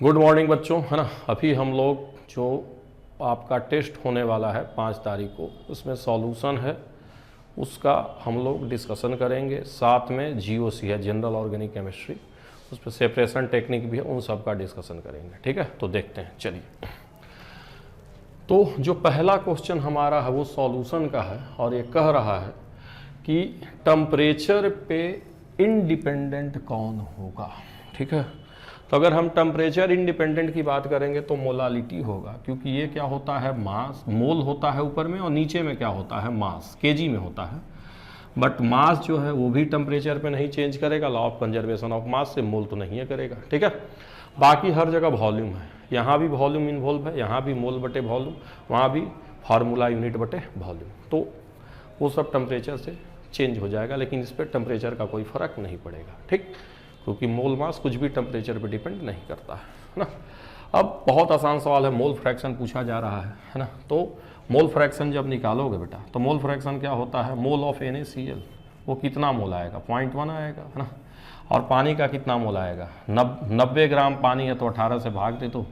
Good morning बच्चों, है ना। अभी हम लोग जो आपका टेस्ट होने वाला है 5 तारीख को, उसमें सॉल्यूशन है, उसका हम लोग डिस्कशन करेंगे। साथ में जीओसी है, जनरल ऑर्गेनिक केमिस्ट्री, उस पर सेपरेशन टेक्निक भी है, उन सब का डिस्कशन करेंगे। ठीक है, तो देखते हैं। चलिए, तो जो पहला क्वेश्चन हमारा है वो सॉल्यूशन का है और ये कह रहा है कि टेम्परेचर पे इंडिपेंडेंट कौन होगा। ठीक है, तो अगर हम टेम्परेचर इंडिपेंडेंट की बात करेंगे तो मोलालिटी होगा, क्योंकि ये क्या होता है, मास, मोल होता है ऊपर में और नीचे में क्या होता है, मास, केजी में होता है। बट मास जो है वो भी टेम्परेचर पे नहीं चेंज करेगा, law of conservation of mass से मोल तो नहीं है करेगा। ठीक है, बाकी हर जगह वॉल्यूम है, यहाँ भी वॉल्यूम इन्वॉल्व है, यहाँ भी मोल बटे वॉल्यूम, वहाँ भी फार्मूला यूनिट बटे वॉल्यूम, तो वो सब टेम्परेचर से चेंज हो जाएगा, लेकिन इस पर टेम्परेचर का कोई फर्क नहीं पड़ेगा। ठीक, क्योंकि मोल मास कुछ भी टेम्परेचर पे डिपेंड नहीं करता है ना। अब बहुत आसान सवाल है, मोल फ्रैक्शन पूछा जा रहा है ना। तो मोल फ्रैक्शन जब निकालोगे बेटा, तो मोल फ्रैक्शन क्या होता है, मोल ऑफ NaCl, वो कितना मोल आएगा, 0.1 आएगा, है ना। और पानी का कितना मोल आएगा, 90 ग्राम पानी है तो 18 से भाग दे तो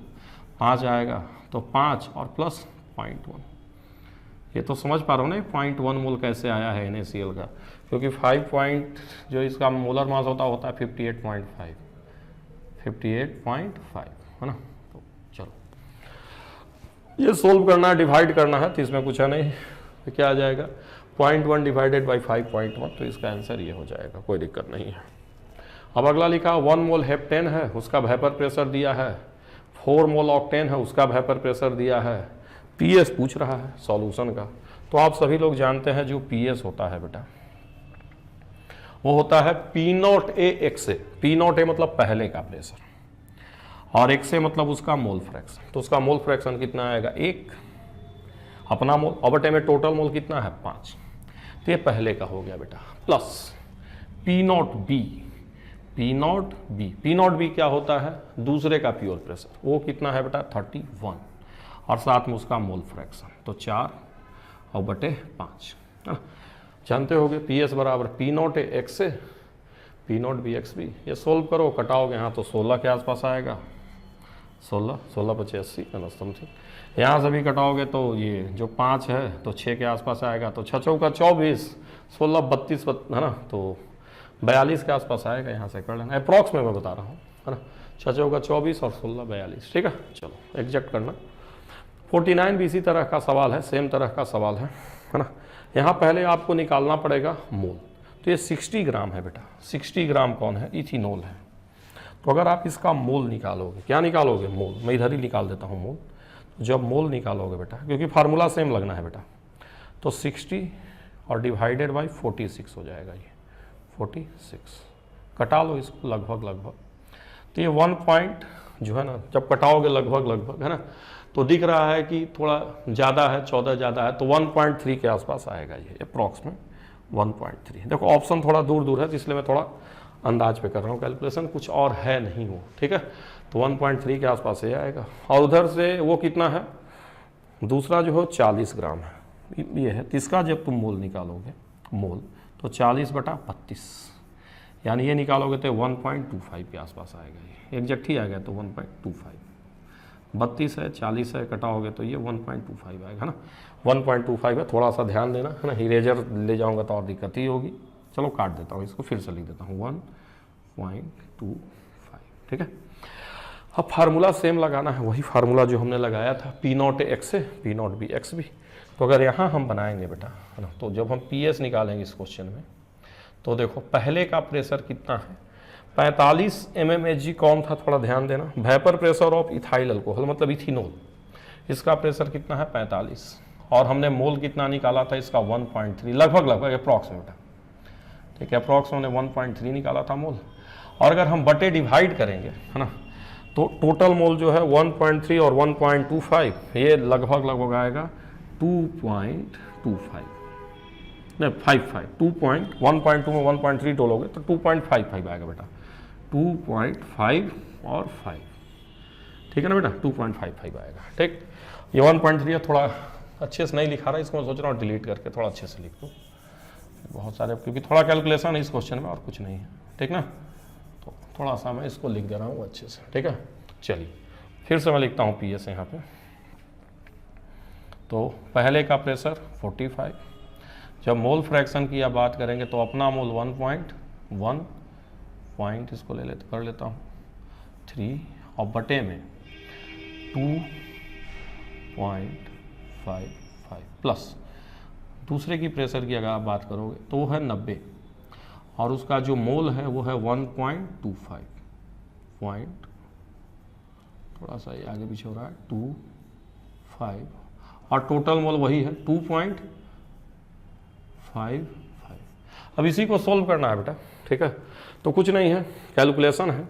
5 आएगा, तो 5 और प्लस 0.1। ये तो समझ पा रहे हो ना, 0.1 मोल कैसे आया है NaCl का, क्योंकि 5 पॉइंट जो इसका मोलर मास होता है 58.5 है ना। तो चलो, ये सोल्व करना है, डिवाइड करना है, तो इसमें कुछ है नहीं, तो क्या आ जाएगा 0.1 डिवाइडेड बाई 5.1, तो इसका आंसर ये हो जाएगा, कोई दिक्कत नहीं है। अब अगला लिखा 1 मोल हेप्टेन है, उसका वेपर प्रेशर दिया है, 4 मोल ऑक्टेन है, उसका वेपर प्रेशर दिया है, PS पूछ रहा है सॉल्यूशन का। तो आप सभी लोग जानते हैं जो PS होता है बेटा, वो होता है P0A XA। P0A मतलब पहले का प्रेशर और XA मतलब उसका मोल फ्रैक्शन। तो उसका मोल फ्रैक्शन कितना आएगा, 1 अपना मोल, और बटे में टोटल मोल कितना है 5, तो ये पहले का हो गया बेटा, प्लस P0B। P0B क्या होता है, दूसरे का प्योर प्रेशर, वो कितना है बेटा 31, और साथ में उसका मोल फ्रैक्शन, तो 4 और बटे 5। जानते होगे PS बराबर P0A XA P0B XB। ये सोल्व करो, कटाओगे यहाँ तो 16 के आसपास आएगा, 16 पचे 80 समथिंग। यहाँ से भी कटाओगे तो ये जो 5 है तो 6 के आसपास आएगा, तो 6 चौका 24, 16 32 है ना, तो 42 के आसपास आएगा। यहाँ से कर लेना, अप्रॉक्स में मैं बता रहा हूँ, है ना। 6 चौका 24 और 16 42। ठीक है, चलो एग्जैक्ट करना। 49 भी इसी तरह का सवाल है, सेम तरह का सवाल है ना। यहाँ पहले आपको निकालना पड़ेगा मोल, तो ये 60 ग्राम है बेटा। 60 ग्राम कौन है, इथेनॉल है। तो अगर आप इसका मोल निकालोगे, क्या निकालोगे, मोल, मैं इधर ही निकाल देता हूँ मोल। तो जब मोल निकालोगे बेटा, क्योंकि फार्मूला सेम लगना है बेटा, तो 60 और डिवाइडेड बाई 46 हो जाएगा, ये 46 कटा लो इसको लगभग। तो ये 1 पॉइंट जो है ना, जब कटाओगे लगभग है ना, तो दिख रहा है कि थोड़ा ज़्यादा है, 14 ज़्यादा है, तो 1.3 के आसपास आएगा ये अप्रॉक्स में 1.3। देखो ऑप्शन थोड़ा दूर है, तो इसलिए मैं थोड़ा अंदाज पे कर रहा हूँ, कैलकुलेशन कुछ और है नहीं वो। ठीक है, तो 1.3 के आसपास ये आएगा। और उधर से वो कितना है, दूसरा जो हो 40 ग्राम है, ये है। इसका जब तुम मोल निकालोगे, मोल, तो 40/32, यानी ये निकालोगे तो 1.25 के आसपास आएगा, ये एग्जैक्ट ही आएगा, तो 1.25। 32 है, 40 है, कटाओगे तो ये 1.25 आएगा, है ना। 1.25 है, थोड़ा सा ध्यान देना, है ना। इरेजर ले जाऊंगा तो और दिक्कत ही होगी। चलो काट देता हूँ इसको, फिर से लिख देता हूँ 1.25। ठीक है, अब फार्मूला सेम लगाना है, वही फार्मूला जो हमने लगाया था, P0A XA P0B XB। तो अगर यहाँ हम बनाएंगे बेटा, है ना, तो जब हम PS निकालेंगे इस क्वेश्चन में, तो देखो पहले का प्रेशर कितना है, 45 mmHg कौन था, थोड़ा ध्यान देना। Vapour pressure of ethyl alcohol मतलब इथेनॉल, इसका प्रेशर कितना है 45, और हमने मोल कितना निकाला था इसका 1.3, लगभग अप्रॉक्स में बेटा। ठीक है, अप्रॉक्स हमने 1.3 निकाला था मोल, और अगर हम बटे डिवाइड करेंगे, है ना, तो टोटल मोल जो है 1.3 और 1.25, ये लगभग आएगा 2.25 नहीं 55, 1.2 में 1.3 टोलोगे तो 2.55 आएगा बेटा, 2.5 और 5। ठीक है ना बेटा, 2.55 आएगा। ठीक, ये 1.3 है, थोड़ा अच्छे से नहीं लिखा रहा, इसको मैं सोच रहा हूँ डिलीट करके थोड़ा अच्छे से लिख दूँ, बहुत सारे, क्योंकि थोड़ा कैलकुलेशन है इस क्वेश्चन में और कुछ नहीं है। ठीक ना, तो थोड़ा सा मैं इसको लिख दे रहा हूँ अच्छे से। ठीक है, चलिए फिर से मैं लिखता हूँ PS यहाँ पे। तो पहले का प्रेशर 45, जब मोल फ्रैक्शन की आप बात करेंगे तो अपना मोल 1.1 पॉइंट इसको ले लेते कर लेता हूँ 3 और बटे में 2.55 प्लस दूसरे की प्रेशर की अगर आप बात करोगे तो वो है 90 और उसका जो मोल है वो है 1.25 पॉइंट, थोड़ा सा ये आगे पीछे हो रहा है 25 और टोटल मोल वही है 2.55। अब इसी को सोल्व करना है बेटा, ठीक है। तो कुछ नहीं है, कैलकुलेशन है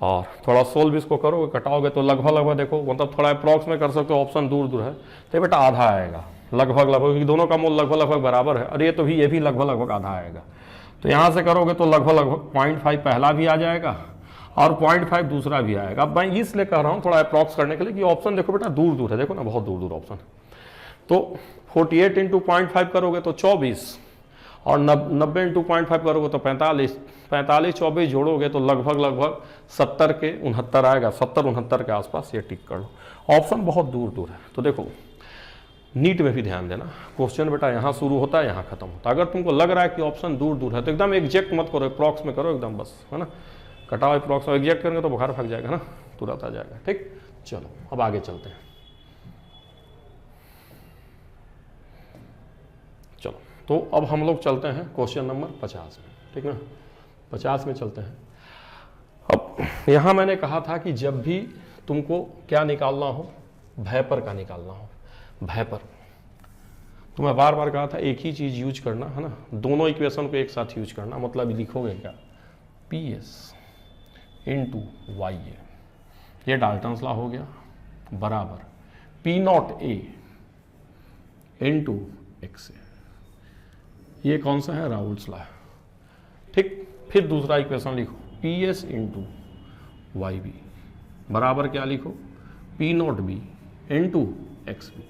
और थोड़ा सोल्व इसको करोगे, कटाओगे तो लगभग देखो, मतलब थोड़ा अप्रॉक्स में कर सकते हो, ऑप्शन दूर दूर है तो बेटा आधा आएगा लगभग, क्योंकि दोनों का मोल लगभग बराबर है और ये भी लगभग आधा आएगा। तो यहाँ से करोगे तो लगभग 0.5 पहला भी आ जाएगा और 0.5 दूसरा भी आएगा। अब मैं इसलिए कह रहा हूँ थोड़ा अप्रॉक्स करने के लिए कि ऑप्शन देखो बेटा दूर दूर है, देखो ना बहुत दूर दूर ऑप्शन है। तो 48 इंटू 0.5 करोगे तो 24 और 90 इंटू 0.5 करोगे तो 45, 24 जोड़ोगे तो लगभग 70 के 69 आएगा, 70-69 के आसपास ये टिक कर लो। ऑप्शन बहुत दूर दूर है। तो देखो नीट में भी ध्यान देना, क्वेश्चन बेटा यहाँ शुरू होता है यहाँ खत्म होता है। अगर तुमको लग रहा है कि ऑप्शन दूर दूर है तो एकदम एग्जैक्ट मत करो, अप्रॉक्स में करो एकदम, बस है ना। कटाओ अप्रॉक्स, एग्जैक्ट करेंगे तो बुखार भाग जाएगा ना, तुरंत आ जाएगा। ठीक, चलो अब आगे चलते हैं। चलो तो अब हम लोग चलते हैं क्वेश्चन नंबर 50 में, ठीक है ना। 50 में चलते हैं। अब यहाँ मैंने कहा था कि जब भी तुमको क्या निकालना हो, वेपर का निकालना हो, वेपर, तो मैं बार बार कहा था एक ही चीज यूज करना है ना, दोनों इक्वेशन को एक साथ यूज करना। मतलब लिखोगे क्या, PS इंटू YA, ये डाल्टन्स लॉ हो गया, बराबर P0A इंटू XA, ये कौन सा है, राउल्ट्स लॉ। ठीक, फिर दूसरा इक्वेशन लिखो PS इंटू YB बराबर क्या लिखो, P0B इंटू XB।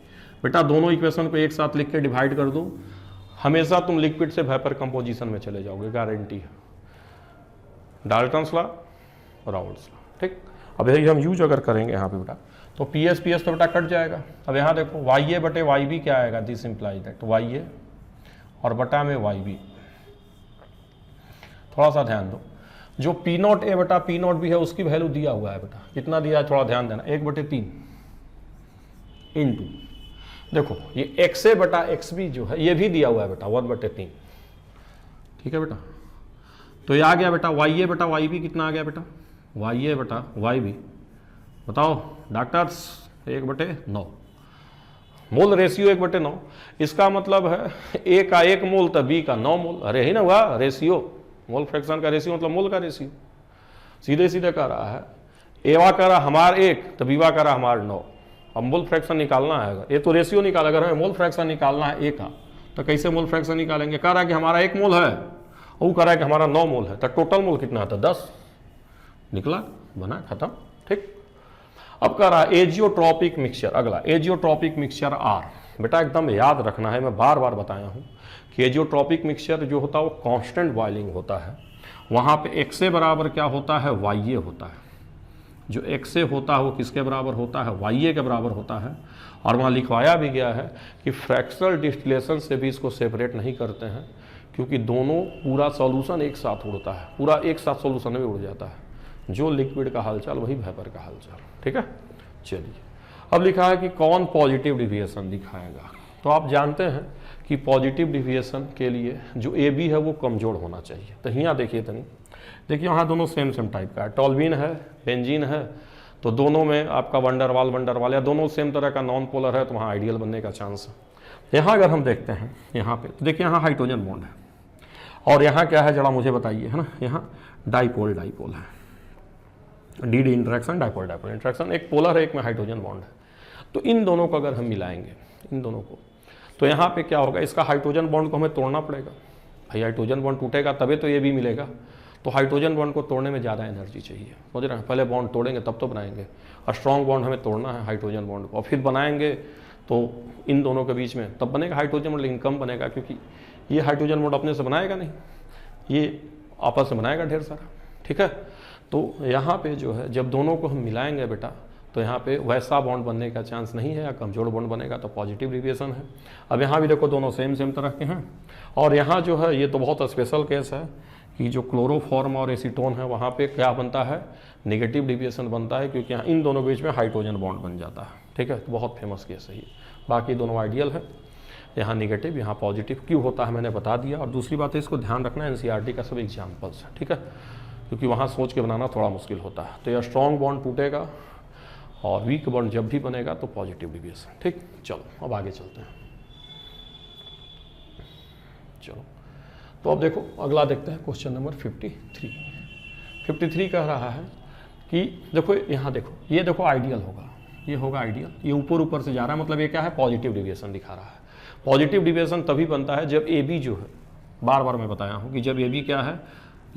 बेटा दोनों इक्वेशन को एक साथ लिख के डिवाइड कर दो, हमेशा तुम लिक्विड से वेपर कंपोजिशन में चले जाओगे, गारंटी है। Dalton's law, Raoult's law. ठीक, अब यही हम यूज अगर करेंगे यहाँ पे बेटा तो PS तो बेटा कट जाएगा। अब यहाँ देखो YA बटे YB क्या आएगा, दिस इंप्लाइज दैट YA और बटा में YB। थोड़ा सा ध्यान दो, जो P0A बटा P0B है उसकी वैल्यू दिया हुआ है बेटा, कितना दिया है थोड़ा ध्यान देना, 1/3 इंटू, देखो ये XA बटा XB जो है ये भी दिया हुआ है बेटा 1/3। ठीक है बेटा, तो ये आ गया बेटा YA बटा YB कितना आ गया बेटा, YA बटा YB बताओ डॉक्टर्स, 1/9, मोल रेशियो 1/9। इसका मतलब है A का 1 मोल तो B का 9 मोल। अरे ही ना हुआ रेशियो, मोल फ्रैक्शन का रेशियो मतलब मोल का रेशियो। सीधे सीधे कह रहा है, एवा कह रहा हमार 1 तो बीवा कह रहा हमार 9। अब मोल फ्रैक्शन निकालना है, अगर ये तो रेशियो निकाला, अगर हमें मोल फ्रैक्शन निकालना है A का तो कैसे मोल फ्रैक्शन निकालेंगे। कह रहा है कि हमारा 1 मोल है, वो कह रहा है कि हमारा 9 मोल है, तो टोटल मोल कितना था 10, निकला, बना, खत्म। ठीक, अब कह रहा है एजियोट्रॉपिक मिक्सचर, अगला एजियोट्रॉपिक मिक्सचर R। बेटा एकदम याद रखना है, मैं बार बार बताया हूँ कि एजियोट्रॉपिक मिक्सचर जो होता है वो कांस्टेंट बॉइलिंग होता है। वहाँ पे XA बराबर क्या होता है, YA होता है। जो XA होता है वो किसके बराबर होता है, YA के बराबर होता है। और वहाँ लिखवाया भी गया है कि फ्रैक्शनल डिस्टिलेशन से भी इसको सेपरेट नहीं करते हैं, क्योंकि दोनों पूरा सॉल्यूशन एक साथ उड़ता है, पूरा एक साथ सॉल्यूशन में उड़ जाता है। जो लिक्विड का हालचाल वही वेपर का हालचाल। ठीक है, चलिए अब लिखा है कि कौन पॉजिटिव डिविएशन दिखाएगा। तो आप जानते हैं कि पॉजिटिव डिविएशन के लिए जो AB है वो कमजोर होना चाहिए। तो यहाँ देखिए तनी, देखिए यहाँ दोनों सेम टाइप का है, टॉल्वीन है, बेंजीन है, तो दोनों में आपका वंडरवाल या दोनों सेम तरह का नॉन पोलर है, तो वहाँ आइडियल बनने का चांस है। यहाँ अगर हम देखते हैं यहाँ पे तो देखिए यहाँ हाइड्रोजन बॉन्ड है और यहाँ क्या है जरा मुझे बताइए, है ना, यहाँ डाइपोल है, डी इंटरेक्शन, डाइपोल इंटरेक्शन, एक पोलर है, एक में हाइड्रोजन बॉन्ड है। तो इन दोनों को अगर हम मिलाएंगे, इन दोनों को, तो यहाँ पे क्या होगा, इसका हाइड्रोजन बॉन्ड को हमें तोड़ना पड़ेगा भाई, हाइड्रोजन बॉन्ड टूटेगा तभी तो ये भी मिलेगा। तो हाइड्रोजन बॉन्ड को तोड़ने में ज़्यादा एनर्जी चाहिए, समझ रहे हैं, पहले बॉन्ड तोड़ेंगे तब तो बनाएंगे, और स्ट्रॉन्ग बॉन्ड हमें तोड़ना है हाइड्रोजन बॉन्ड को, और फिर बनाएंगे तो इन दोनों के बीच में तब बनेगा हाइड्रोजन बॉन्ड, लेकिन कम बनेगा क्योंकि ये हाइड्रोजन बॉन्ड अपने से बनाएगा नहीं, ये आपस में बनाएगा ढेर सारा। ठीक है, तो यहाँ पे जो है जब दोनों को हम मिलाएंगे बेटा तो यहाँ पे वैसा बॉन्ड बनने का चांस नहीं है या कमजोर बॉन्ड बनेगा तो पॉजिटिव डेविएशन है। अब यहाँ भी देखो दोनों सेम तरह के हैं। और यहाँ जो है ये तो बहुत स्पेशल केस है कि जो क्लोरोफॉर्म और एसीटोन है वहाँ पे क्या बनता है, नेगेटिव डेविएशन बनता है, क्योंकि यहाँ इन दोनों बीच में हाइड्रोजन बॉन्ड बन जाता है। ठीक है, तो बहुत फेमस केस है ये। बाकी दोनों आइडियल है, यहाँ नेगेटिव यहाँ पॉजिटिव क्यों होता है मैंने बता दिया। और दूसरी बात है इसको ध्यान रखना, एनसीईआरटी का सब एग्जाम्पल्स है। ठीक है, क्योंकि वहाँ सोच के बनाना थोड़ा मुश्किल होता है। तो यह स्ट्रॉन्ग बॉन्ड टूटेगा और वीक बॉन्ड जब भी बनेगा तो पॉजिटिव डेविएशन। ठीक, चलो अब आगे चलते हैं। चलो तो अब देखो अगला देखते हैं क्वेश्चन नंबर 53। 53 कह रहा है कि देखो यहाँ देखो, ये देखो आइडियल होगा, ये होगा आइडियल, ये ऊपर से जा रहा है, मतलब ये क्या है, पॉजिटिव डेविएशन दिखा रहा है। पॉजिटिव डेविएशन तभी बनता है जब ए बी जो है, बार बार मैं बताया हूँ कि जब ए बी क्या है,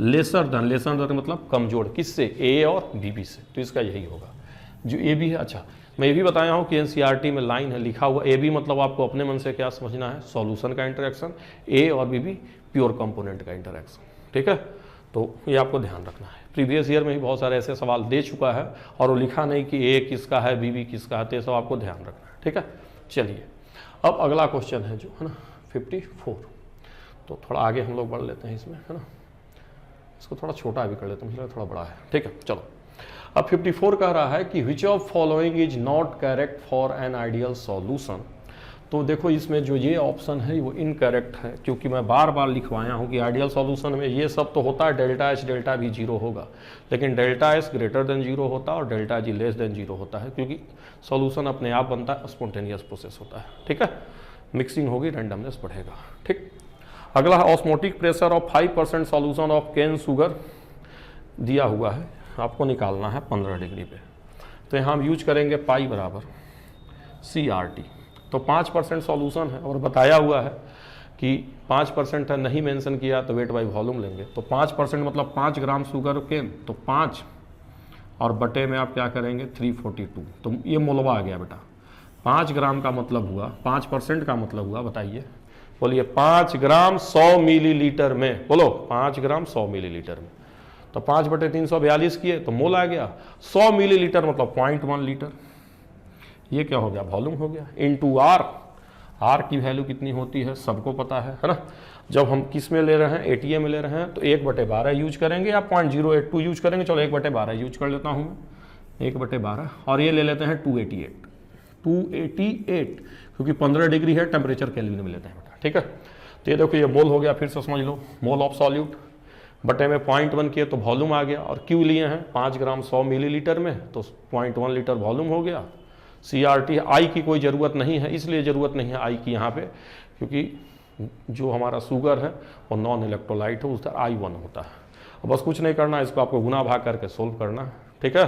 लेसर देन मतलब कमजोर, किससे, ए और बी से, तो इसका यही होगा जो ए बी है। अच्छा मैं ये भी बताया हूँ कि एनसीईआरटी में लाइन है लिखा हुआ ए बी, मतलब आपको अपने मन से क्या समझना है, सॉल्यूशन का इंटरेक्शन, ए और बी प्योर कंपोनेंट का इंटरेक्शन। ठीक है, तो ये आपको ध्यान रखना है। प्रीवियस ईयर में भी बहुत सारे ऐसे सवाल दे चुका है और वो लिखा नहीं कि ए किसका है बी किसका है, तो ये सब आपको ध्यान रखना है। ठीक है, चलिए अब अगला क्वेश्चन है जो है ना 54। तो थोड़ा आगे हम लोग बढ़ लेते हैं इसमें, है ना, इसको थोड़ा छोटा भी कर लेते हैं, मुझे थोड़ा बड़ा है। ठीक है, चलो अब 54 कह रहा है कि विच of following is not correct for an ideal solution. तो देखो इसमें जो ये ऑप्शन है वो इनकरेक्ट है, क्योंकि मैं बार बार लिखवाया हूँ कि आइडियल सॉल्यूशन में ये सब तो होता है, डेल्टा एच डेल्टा भी जीरो होगा, लेकिन delta S greater than zero होता है और delta G less than zero होता है, क्योंकि सॉल्यूशन अपने आप बनता है, स्पॉन्टेनियस प्रोसेस होता है। ठीक है, मिक्सिंग होगी, रैंडमनेस बढ़ेगा। ठीक, अगला है osmotic pressure of 5% solution of cane sugar दिया हुआ है, आपको निकालना है 15 डिग्री पे। तो यहाँ हम यूज करेंगे पाई बराबर CRT। तो 5% सॉल्यूशन है और बताया हुआ है कि 5% है, नहीं मेंशन किया तो वेट बाई वॉल्यूम लेंगे। तो 5% मतलब 5 ग्राम शुगर केन, तो 5 और बटे में आप क्या करेंगे 342, तो ये मोलवा आ गया बेटा। 5 ग्राम का मतलब हुआ, 5% का मतलब हुआ, बताइए बोलिए, 5 ग्राम 100 मिलीलीटर में, बोलो 5 ग्राम 100 मिलीलीटर में, तो 5/342 किए तो मोल आ गया। 100 मिलीलीटर मतलब 0.1 लीटर, ये क्या हो गया, वॉल्यूम हो गया, इनटू आर। आर की वैल्यू कितनी होती है सबको पता है ना। जब हम किस में ले रहे हैं, ATA में ले रहे हैं, तो 1/12 यूज करेंगे या 0.082 यूज करेंगे। चलो 1/12 यूज कर लेता हूँ मैं, 1/12, और ये ले लेते हैं 288, क्योंकि 15 डिग्री है, टेम्परेचर केल्विन में लेते हैं बेटा। ठीक है, तो ये देखो ये मोल हो गया, फिर से समझ लो, मोल ऑफ सॉल्यूट बटे में 0.1 किए तो वॉल्यूम आ गया। और क्यों लिए हैं 5 ग्राम 100 मिलीलीटर में, तो 0.1 लीटर वॉल्यूम हो गया। CRT आई की कोई ज़रूरत नहीं है, इसलिए ज़रूरत नहीं है आई की यहाँ पे, क्योंकि जो हमारा शुगर है वो नॉन इलेक्ट्रोलाइट है, उसका I1 होता है। और बस कुछ नहीं करना, इसको आपको गुना भाग करके सोल्व करना है। ठीक है,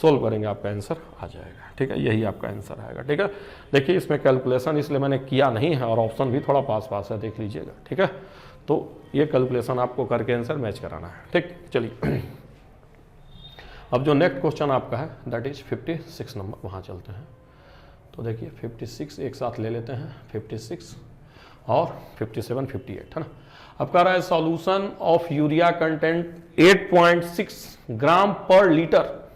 सोल्व करेंगे आपका आंसर आ जाएगा। ठीक है, यही आपका आंसर आएगा। ठीक है, देखिए इसमें कैलकुलेशन इसलिए मैंने किया नहीं है और ऑप्शन भी थोड़ा पास है, देख लीजिएगा। ठीक है, तो ये कैलकुलेशन आपको करके आंसर मैच कराना है। ठीक, चलिए अब जो नेक्स्ट क्वेश्चन आपका है दैट इज 56 नंबर, वहाँ चलते हैं। तो देखिए 56 एक साथ ले लेते हैं, 56 और 57, 58 है ना। अब कह रहा है सॉल्यूशन ऑफ यूरिया कंटेंट 8.6 ग्राम पर लीटर।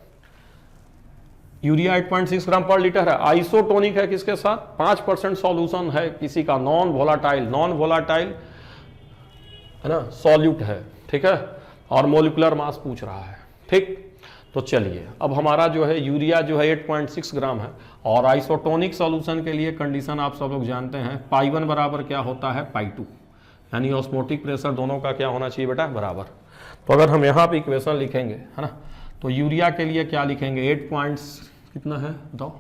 यूरिया 8.6 ग्राम पर लीटर है, आइसोटोनिक है, किसके साथ, 5% सॉल्यूशन है किसी का, नॉन वोलाटाइल है ना, सॉल्यूट है। ठीक है, और मोलिकुलर मास पूछ रहा है। ठीक, तो चलिए अब हमारा जो है यूरिया जो है 8.6 ग्राम है, और आइसोटोनिक सॉल्यूशन के लिए कंडीशन आप सब लोग जानते हैं, पाई1 बराबर क्या होता है, पाई2, यानी ऑस्मोटिक प्रेशर दोनों का क्या होना चाहिए बेटा, बराबर। तो अगर हम यहाँ पे इक्वेशन लिखेंगे है ना, तो यूरिया के लिए क्या लिखेंगे, 8 कितना है बताओ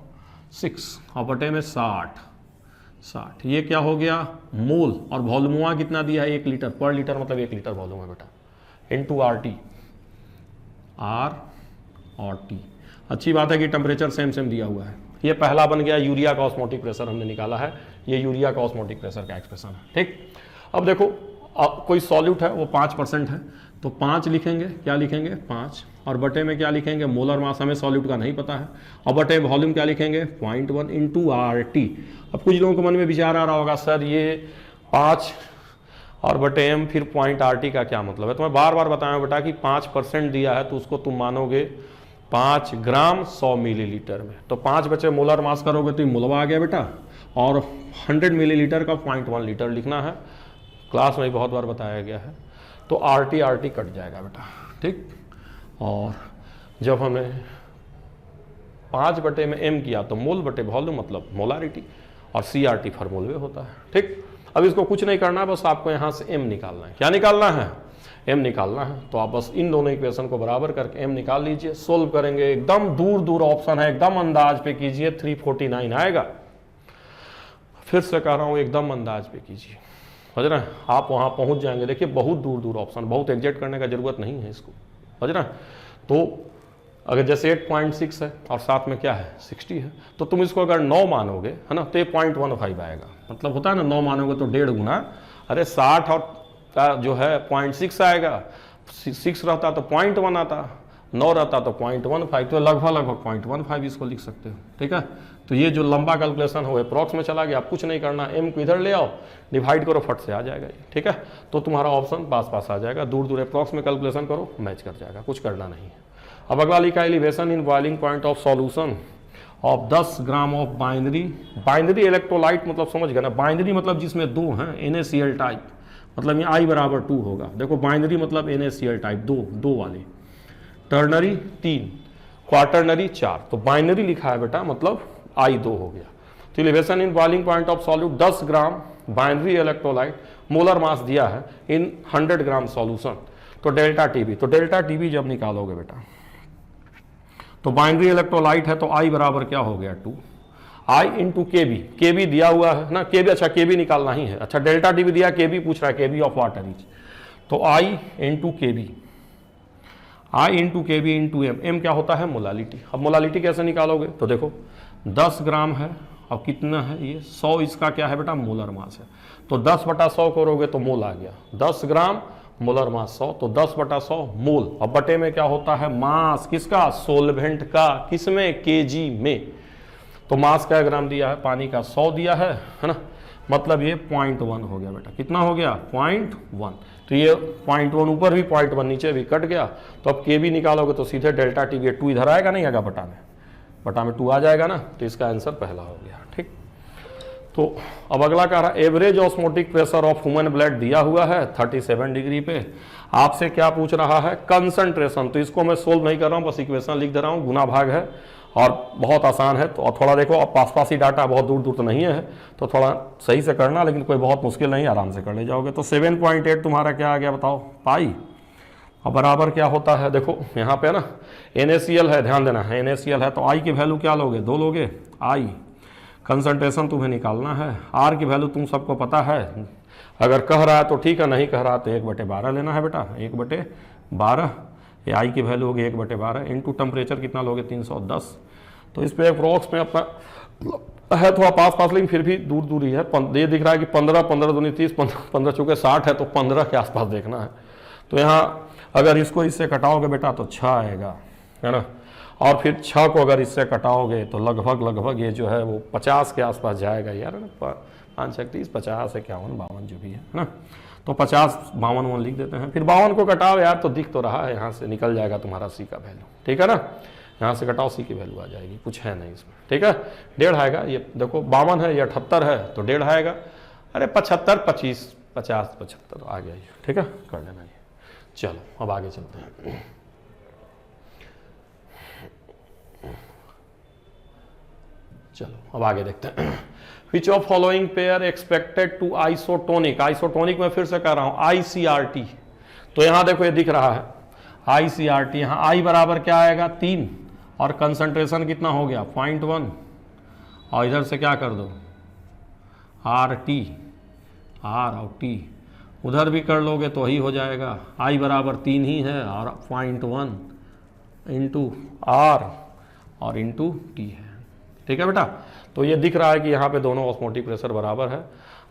6 और बटे में 60, ये क्या हो गया मोल, और वॉल्यूम कितना दिया है 1 लीटर पर लीटर, मतलब 1 लीटर वॉल्यूम है बेटा, इनटू RT, R और T। अच्छी बात है कि टेम्परेचर सेम दिया हुआ है। ये पहला बन गया यूरिया का ऑस्मोटिक प्रेशर हमने निकाला है, ये यूरिया का ऑस्मोटिक प्रेशर का एक्सप्रेशन है। ठीक, अब देखो कोई सॉल्यूट है वो 5% है, तो 5 लिखेंगे, क्या लिखेंगे 5, और बटे में क्या लिखेंगे, मोलर मास हमें सॉल्यूट का नहीं पता है, और बटे वॉल्यूम क्या लिखेंगे 0.1 इंटू RT। अब कुछ लोगों के मन में विचार आ रहा होगा, सर ये 5 और बटे एम फिर पॉइंट आर टी का क्या मतलब है। तो मैं बार बार बताया बेटा कि 5% दिया है तो उसको तुम मानोगे 5 ग्राम 100 मिलीलीटर में। तो 5 बचे मोलर मास करोगे तो ये मोलवा आ गया बेटा, और 100 मिलीलीटर का 0.1 लीटर लिखना है, क्लास में बहुत बार बताया गया है। तो आर टी कट जाएगा बेटा, ठीक। और जब हमने 5 बटे में एम किया तो मोल बटे वॉल्यूम मतलब मोलारिटी, और सी आर टी फार्मूले होता है, ठीक। अब इसको कुछ नहीं करना है, बस आपको यहाँ से एम निकालना है। क्या निकालना है? एम निकालना है। तो आप बस इन दोनों इक्वेशन को बराबर करके एम निकाल लीजिए, सोल्व करेंगे। एकदम दूर दूर ऑप्शन है, एकदम अंदाज पे कीजिए, 349 आएगा। फिर से कह रहा हूँ एकदम अंदाज पे कीजिए, समझ रहे हैं, आप वहाँ पहुँच जाएंगे। देखिए बहुत दूर दूर ऑप्शन, बहुत एग्जैक्ट करने का जरूरत नहीं है इसको, समझ रहे हैं। तो अगर जैसे 8.6 है और साथ में क्या है 60 है, तो तुम इसको अगर 9 मानोगे, है ना, तो ये 0.15 आएगा। मतलब होता है ना 9 मानोगे तो 1.5 गुना, अरे 60 और का जो है 0.6 आएगा, 6 रहता तो 0.1 आता, 9 रहता तो 0.15, तो लगभग 0.15 इसको लिख सकते हो, ठीक है। तो ये जो लंबा कैलकुलेशन हो अप्रॉक्स में चला गया, आप कुछ नहीं करना, एम को इधर ले आओ, डिवाइड करो, फट से आ जाएगा ये, ठीक है। तो तुम्हारा ऑप्शन पास आ जाएगा, दूर दूर अप्रॉक्स में कैलकुलेशन करो, मैच कर जाएगा, कुछ करना नहीं है। अब अगला लिखा elevation in boiling point of solution of 10 gram of binary electrolyte, मतलब समझ गए ना, बाइनरी मतलब जिसमें 2 हैं, NaCl टाइप, मतलब ये I = 2 होगा। देखो बाइनरी मतलब NaCl टाइप 2 वाले, टर्नरी 3, क्वार्टरनरी 4, तो बाइनरी लिखा है बेटा, मतलब I 2 हो गया। तो elevation in boiling point of solute 10 gram binary electrolyte, molar mass दिया है इन 100 ग्राम सॉल्यूशन। तो डेल्टा टीबी, तो डेल्टा टीबी जब निकालोगे बेटा, तो बाइनरी इलेक्ट्रोलाइट है तो I बराबर क्या हो गया 2, I इंटू के बी दिया हुआ है ना, के बी, अच्छा के बी निकालना ही है, अच्छा डेल्टा टी भी दिया, के बी पूछ रहा है, के बी ऑफ वाटर इज, तो I इंटू के बी, I इंटू के बी इंटू एम, एम क्या होता है मोलालिटी। अब मोलालिटी कैसे निकालोगे, तो देखो 10 ग्राम है और कितना है ये 100, इसका क्या है बेटा मोलर मास है, तो 10/100 करोगे तो मोल आ गया, 10 ग्राम मोलर मास 100, तो 10/100 मोल। अब बटे में क्या होता है मास, किसका, सोलवेंट का, किसमें, केजी में। तो मास क्या ग्राम दिया है, पानी का 100 दिया है ना, मतलब ये 0.1 हो गया बेटा, कितना हो गया 0.1, तो ये 0.1 ऊपर भी 0.1 नीचे भी कट गया। तो अब के भी निकालोगे तो सीधे डेल्टा टी बी 2 इधर आएगा, नहीं आएगा बटा में 2 आ जाएगा ना, तो इसका आंसर पहला हो गया, ठीक। तो अब अगला कह रहा है average osmotic pressure of human blood दिया हुआ है 37 डिग्री पे, आपसे क्या पूछ रहा है कंसंट्रेशन। तो इसको मैं सोल्व नहीं कर रहा हूँ, बस इक्वेशन लिख दे रहा हूँ, गुना भाग है और बहुत आसान है। तो और थोड़ा देखो अब पास ही डाटा, बहुत दूर दूर तो नहीं है, तो थोड़ा सही से करना, लेकिन कोई बहुत मुश्किल नहीं, आराम से कर ले जाओगे। तो 7.8 तुम्हारा क्या आ गया बताओ, पाई, और बराबर क्या होता है, देखो यहाँ पे ना NaCl है, ध्यान देना है NaCl है, तो I की वैल्यू क्या लोगे, 2 लोगे, I कंसंट्रेशन तुम्हें निकालना है, R की वैल्यू तुम सबको पता है, अगर कह रहा है तो ठीक है, नहीं कह रहा तो 1/12 लेना है बेटा, 1/12, ये I की वैल्यू होगी 1/12 इंटू टेम्परेचर कितना लोगे 310। तो इस पे अप्रॉक्स में अपना है थोड़ा पास लेकिन फिर भी दूर ही है, ये दिख रहा है कि 15 दूनी 30, 15 चूँकि 60 है तो 15 के आसपास देखना है। तो यहाँ अगर इसको इससे कटाओगे बेटा तो 6 आएगा, है ना, और फिर 6 को अगर इससे कटाओगे तो लगभग ये जो है वो 50 के आसपास जाएगा यार, 5 30 50 51 52 जो भी है ना, तो 50 52 लिख देते हैं। फिर 52 को कटाओ यार, तो दिख तो रहा है, यहाँ से निकल जाएगा तुम्हारा सी का वैल्यू, ठीक है ना, यहाँ से कटाओ सी की वैल्यू आ जाएगी, कुछ है नहीं इसमें, ठीक है। 1.5 आएगा, ये देखो 52 है, ये 78 है तो 1.5 आएगा, अरे 75 25 50 75 आ गया ये, ठीक है, कर लेना ये। चलो अब आगे चलते हैं, चलो अब आगे देखते हैं। Which of following pair expected to isotonic, isotonic में फिर से कह रहा हूं ICRT, तो यहां देखो ये दिख रहा है ICRT, यहां I बराबर क्या आएगा 3 और कंसंट्रेशन कितना हो गया 0.1, और इधर से क्या कर दो RT, R और T उधर भी कर लोगे तो ही हो जाएगा, I बराबर 3 ही है और 0.1 इंटू R और इंटू T है, ठीक है बेटा। तो ये दिख रहा है कि यहाँ पे दोनों ऑस्मोटिक प्रेशर बराबर है,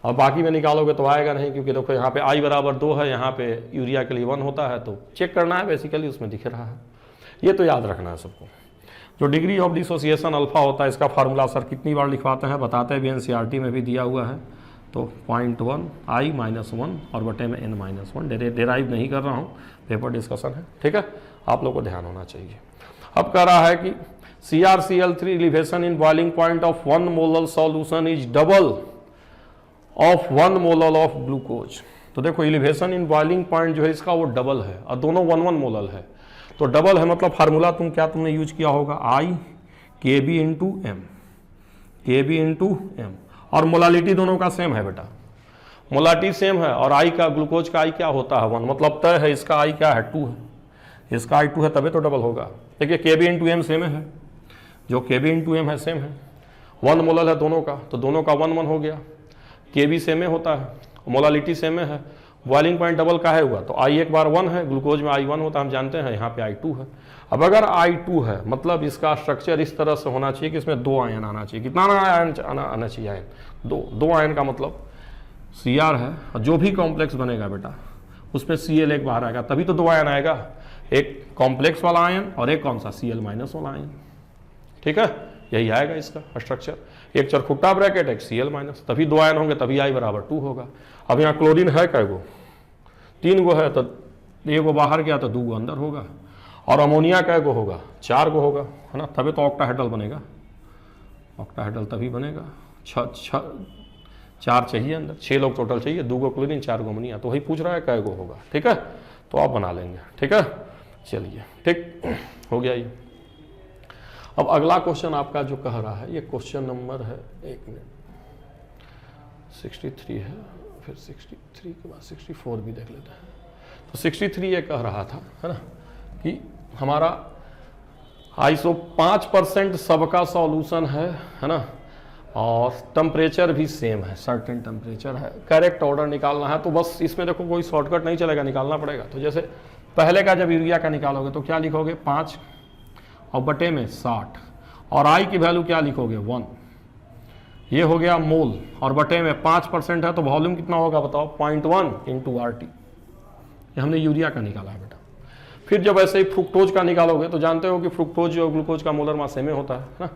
और बाकी में निकालोगे तो आएगा नहीं, क्योंकि देखो यहाँ पे I बराबर 2 है, यहाँ पे यूरिया के लिए 1 होता है, तो चेक करना है बेसिकली, उसमें दिख रहा है। ये तो याद रखना है सबको। जो डिग्री ऑफ डिसोसिएशन अल्फा होता है, इसका फार्मूला सर कितनी बार लिखवाते हैं, बताते हैं भी, NCERT में भी दिया हुआ है, तो 0.1 I -1 और बटे में n-1 डेराइव नहीं कर रहा हूँ, पेपर डिस्कशन है, ठीक है, आप लोग को ध्यान होना चाहिए। अब कह रहा है कि CrCl3 elevation in boiling point of 1 molar solution is double of 1 molar of glucose. तो देखो एलिवेशन इन बॉइलिंग पॉइंट जो है इसका वो डबल है और दोनों 1 मोलर है, तो डबल है मतलब फार्मूला तुमने यूज किया होगा I Kb इंटू एम, और मोलालिटी दोनों का सेम है बेटा, मोलालिटी सेम है, और I का ग्लूकोज का I क्या होता है 1, मतलब तय है इसका I क्या है 2 है, इसका I 2 है, तभी तो डबल होगा। देखिए Kb इंटू एम सेम है, जो Kb इंटू एम है सेम है, 1 मोलर है दोनों का, तो दोनों का 1 हो गया, Kb सेम होता है, मोलालिटी सेम है, बॉइलिंग पॉइंट डबल का है हुआ, तो I एक बार 1 है, ग्लूकोज में I1 होता है, हम जानते हैं, यहाँ पे I2 है। अब अगर I2 है मतलब इसका स्ट्रक्चर इस तरह से होना चाहिए कि इसमें 2 आयन आना चाहिए। कितना आयन आना चाहिए? आयन 2 आयन का मतलब Cr है, और जो भी कॉम्प्लेक्स बनेगा बेटा उसमें Cl एक बाहर आएगा, तभी तो 2 आयन आएगा, एक कॉम्प्लेक्स वाला आयन और एक कौन सा Cl- वाला आयन, ठीक है, यही आएगा इसका स्ट्रक्चर। एक चरखुट्टा ब्रैकेट, एक Cl-, तभी 2 आयन होंगे, तभी I बराबर 2 होगा। अब यहाँ क्लोरीन है कै गो? 3 गो है, तो 1 गो बाहर गया तो 2 गो अंदर होगा, और अमोनिया कै गो होगा? 4 गो होगा, है ना, तभी तो ऑक्टाहेड्रल बनेगा, ऑक्टाहेड्रल तभी बनेगा, 4 चाहिए अंदर, 6 लोग टोटल चाहिए, 2 गो क्लोरीन 4 गो अमोनिया, तो वही पूछ रहा है कै गो होगा, ठीक है, तो आप बना लेंगे, ठीक है, चलिए ठीक हो गया ये। अब अगला क्वेश्चन आपका जो कह रहा है, ये क्वेश्चन नंबर है 1 मिनट 63 है, फिर 63 के बाद 64 भी देख लेते हैं। तो 63 ये कह रहा था, है ना, कि हमारा ISO 5% सबका सॉल्यूशन है ना, और टेम्परेचर भी सेम है, सर्टेन टेम्परेचर है, करेक्ट ऑर्डर निकालना है। तो बस इसमें देखो कोई शॉर्टकट नहीं चलेगा, निकालना पड़ेगा। तो जैसे पहले का जब यूरिया का निकालोगे तो क्या लिखोगे? 5 और बटे में 60, और I की वैल्यू क्या लिखोगे? 1। ये हो गया मोल, और बटे में 5% है, तो वॉल्यूम कितना होगा बताओ? 0.1 इंटू RT। ये हमने यूरिया का निकाला है बेटा। फिर जब ऐसे ही फ्रुक्टोज का निकालोगे तो जानते हो कि फ्रुक्टोज और ग्लूकोज का मोलर मास सेम होता है ना,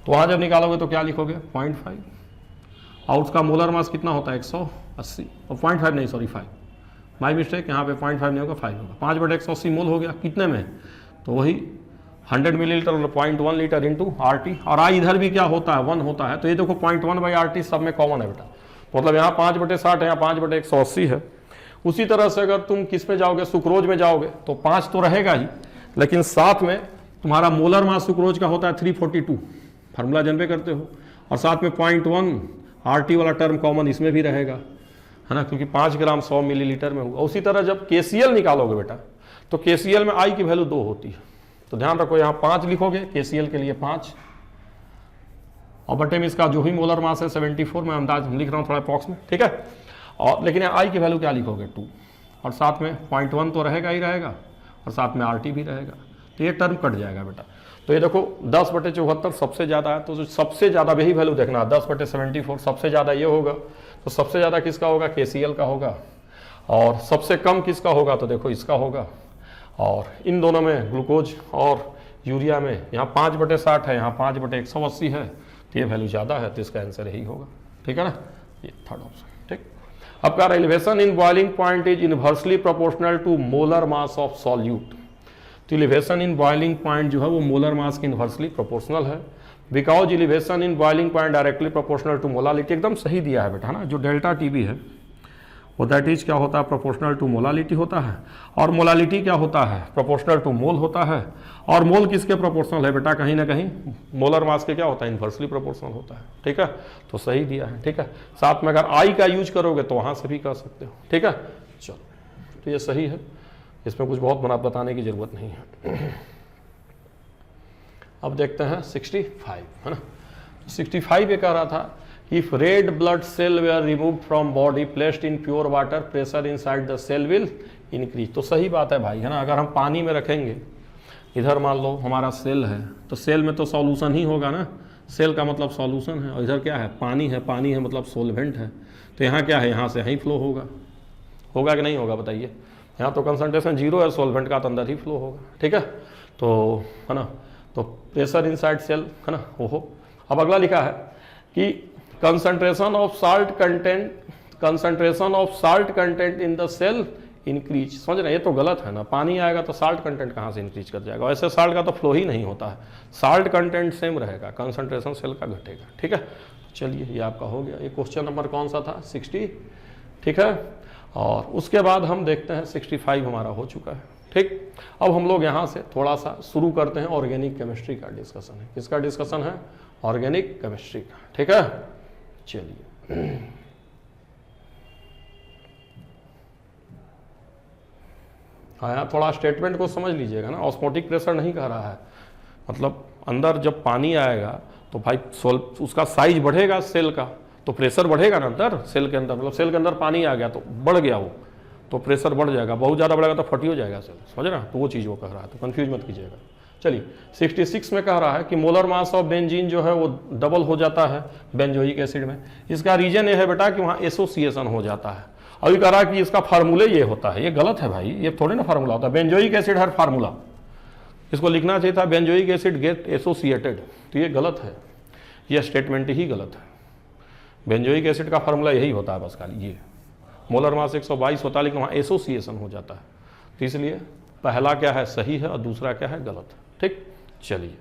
तो वहाँ जब निकालोगे तो क्या लिखोगे? 0.5, और उसका मोलर मास कितना होता है? 180, और 0.5 नहीं, सॉरी 5, माई मिस्टेक, यहाँ पे 0.5 नहीं होगा, 5 होगा। 5/180 मोल हो गया, कितने में? तो वही 100 मिलीलीटर और 0.1 लीटर इंटू RT, और I इधर भी क्या होता है? 1 होता है। तो ये देखो 0.1/RT सब में कॉमन है बेटा, मतलब यहाँ 5/60 है, यहाँ 5/180 है। उसी तरह से अगर तुम किस में जाओगे? सुक्रोज में जाओगे तो 5 तो रहेगा ही, लेकिन साथ में तुम्हारा मोलर मास सुक्रोज का होता है 342, फार्मूला जनबे करते हो, और साथ में 0.1 RT वाला टर्म कॉमन इसमें भी रहेगा, है ना, क्योंकि 5 ग्राम 100 मिलीलीटर में होगा। उसी तरह जब KCl निकालोगे बेटा, तो KCl में I की वैल्यू 2 होती है, तो ध्यान रखो यहाँ 5 लिखोगे KCl के लिए 5, और बटे में इसका जो भी मोलर मास है 74, मैं अंदाज लिख रहा हूँ थोड़ा अप्रॉक्स में, ठीक है, और लेकिन I की वैल्यू क्या लिखोगे? 2, और साथ में 0.1 तो रहेगा ही रहेगा, और साथ में RT भी रहेगा, तो ये टर्म कट जाएगा बेटा। तो ये देखो 10/74 सबसे ज़्यादा है, तो जो सबसे ज़्यादा यही वैल्यू देखना, 10/74 सबसे ज़्यादा ये होगा, तो सबसे ज़्यादा किसका होगा? KCl का होगा, और सबसे कम किसका होगा? तो देखो इसका होगा, और इन दोनों में ग्लूकोज और यूरिया में यहाँ 5/60 है, यहाँ 5/180 है, तो ये वैल्यू ज़्यादा है, तो इसका आंसर यही होगा, ठीक है ना, ये थर्ड ऑप्शन, ठीक। अब का elevation in boiling point is inversely proportional to molar mass of solute. तो एलिवेशन इन बॉइलिंग पॉइंट जो है वो मोलर मास की इनवर्सली प्रोपोर्शनल है, because elevation in boiling point directly proportional to molality. एकदम सही दिया है बेटा, है ना, जो डेल्टा TB है वो दैट इज क्या होता है? प्रोपोर्शनल टू मोलालिटी होता है, और मोलालिटी क्या होता है? प्रोपोर्शनल टू मोल होता है, और मोल किसके प्रोपोर्शनल है बेटा? कहीं ना कहीं मोलर मास के क्या होता है? इन्वर्सली प्रोपोर्शनल होता है, ठीक है, तो सही दिया है, ठीक है। साथ में अगर I का यूज करोगे तो वहाँ से भी कर सकते हो, ठीक है, चलो, तो ये सही है, इसमें कुछ बहुत बना बताने की जरूरत नहीं है। अब देखते हैं 65, है ना, 65 ये कह रहा था, if red blood cell were removed from body placed in pure water pressure inside the cell will increase। तो सही बात है भाई, है ना, अगर हम पानी में रखेंगे, इधर मान लो हमारा सेल है, तो सेल में तो सॉल्यूशन ही होगा ना, सेल का मतलब सॉल्यूशन है, और इधर क्या है? पानी है, पानी है मतलब सोलवेंट है, तो यहाँ क्या है? यहाँ से यहीं फ्लो होगा कि नहीं होगा बताइए? यहाँ तो कंसंट्रेशन 0 है, सोलवेंट का तो अंदर ही फ्लो होगा, ठीक है, तो है ना, तो प्रेशर इनसाइड सेल, है ना, ओहो। अब अगला लिखा है कि concentration of salt content in the cell increase. समझ रहे हैं, ये तो गलत है ना, पानी आएगा तो साल्ट कंटेंट कहाँ से इंक्रीज कर जाएगा, वैसे साल्ट का तो फ्लो ही नहीं होता है, साल्ट कंटेंट सेम रहेगा, कंसंट्रेशन सेल का घटेगा। ठीक है, चलिए ये आपका हो गया। ये क्वेश्चन नंबर कौन सा था, 60। ठीक है, और उसके बाद हम देखते हैं 65 हमारा हो चुका है। ठीक, अब हम लोग यहाँ से थोड़ा सा शुरू करते हैं, ऑर्गेनिक केमिस्ट्री का डिस्कशन है। किसका डिस्कशन है, ऑर्गेनिक केमिस्ट्री का। ठीक है, चलिए हाँ, यहाँ थोड़ा स्टेटमेंट को समझ लीजिएगा ना, ऑस्मोटिक प्रेशर नहीं कह रहा है, मतलब अंदर जब पानी आएगा तो भाई उसका साइज बढ़ेगा सेल का, तो प्रेशर बढ़ेगा ना अंदर सेल के अंदर, मतलब सेल के अंदर पानी आ गया तो बढ़ गया वो, तो प्रेशर बढ़ जाएगा, बहुत ज़्यादा बढ़ेगा तो फटी हो जाएगा सेल। समझ रहे हैं, तो वो चीज़ वो कह रहा है, तो कंफ्यूज मत कीजिएगा। चलिए 66 में कह रहा है कि मोलर मास ऑफ बेंजीन जो है वो डबल हो जाता है बेंजोइक एसिड में। इसका रीजन ये है बेटा कि वहाँ एसोसिएशन हो जाता है। अभी कह रहा है कि इसका फार्मूले ये होता है, ये गलत है भाई, ये थोड़े ना फार्मूला होता है, बेंजोइक एसिड हर फार्मूला, इसको लिखना चाहिए था बेंजोइक एसिड गेट एसोसिएटेड, तो ये गलत है, ये स्टेटमेंट ही गलत है। बेंजोइक एसिड का फार्मूला यही होता है बस खाली, ये मोलर मास 122 होता है, लेकिन वहाँ एसोसिएशन हो जाता है, तो इसलिए पहला क्या है सही है और दूसरा क्या है गलत है। ठीक, चलिए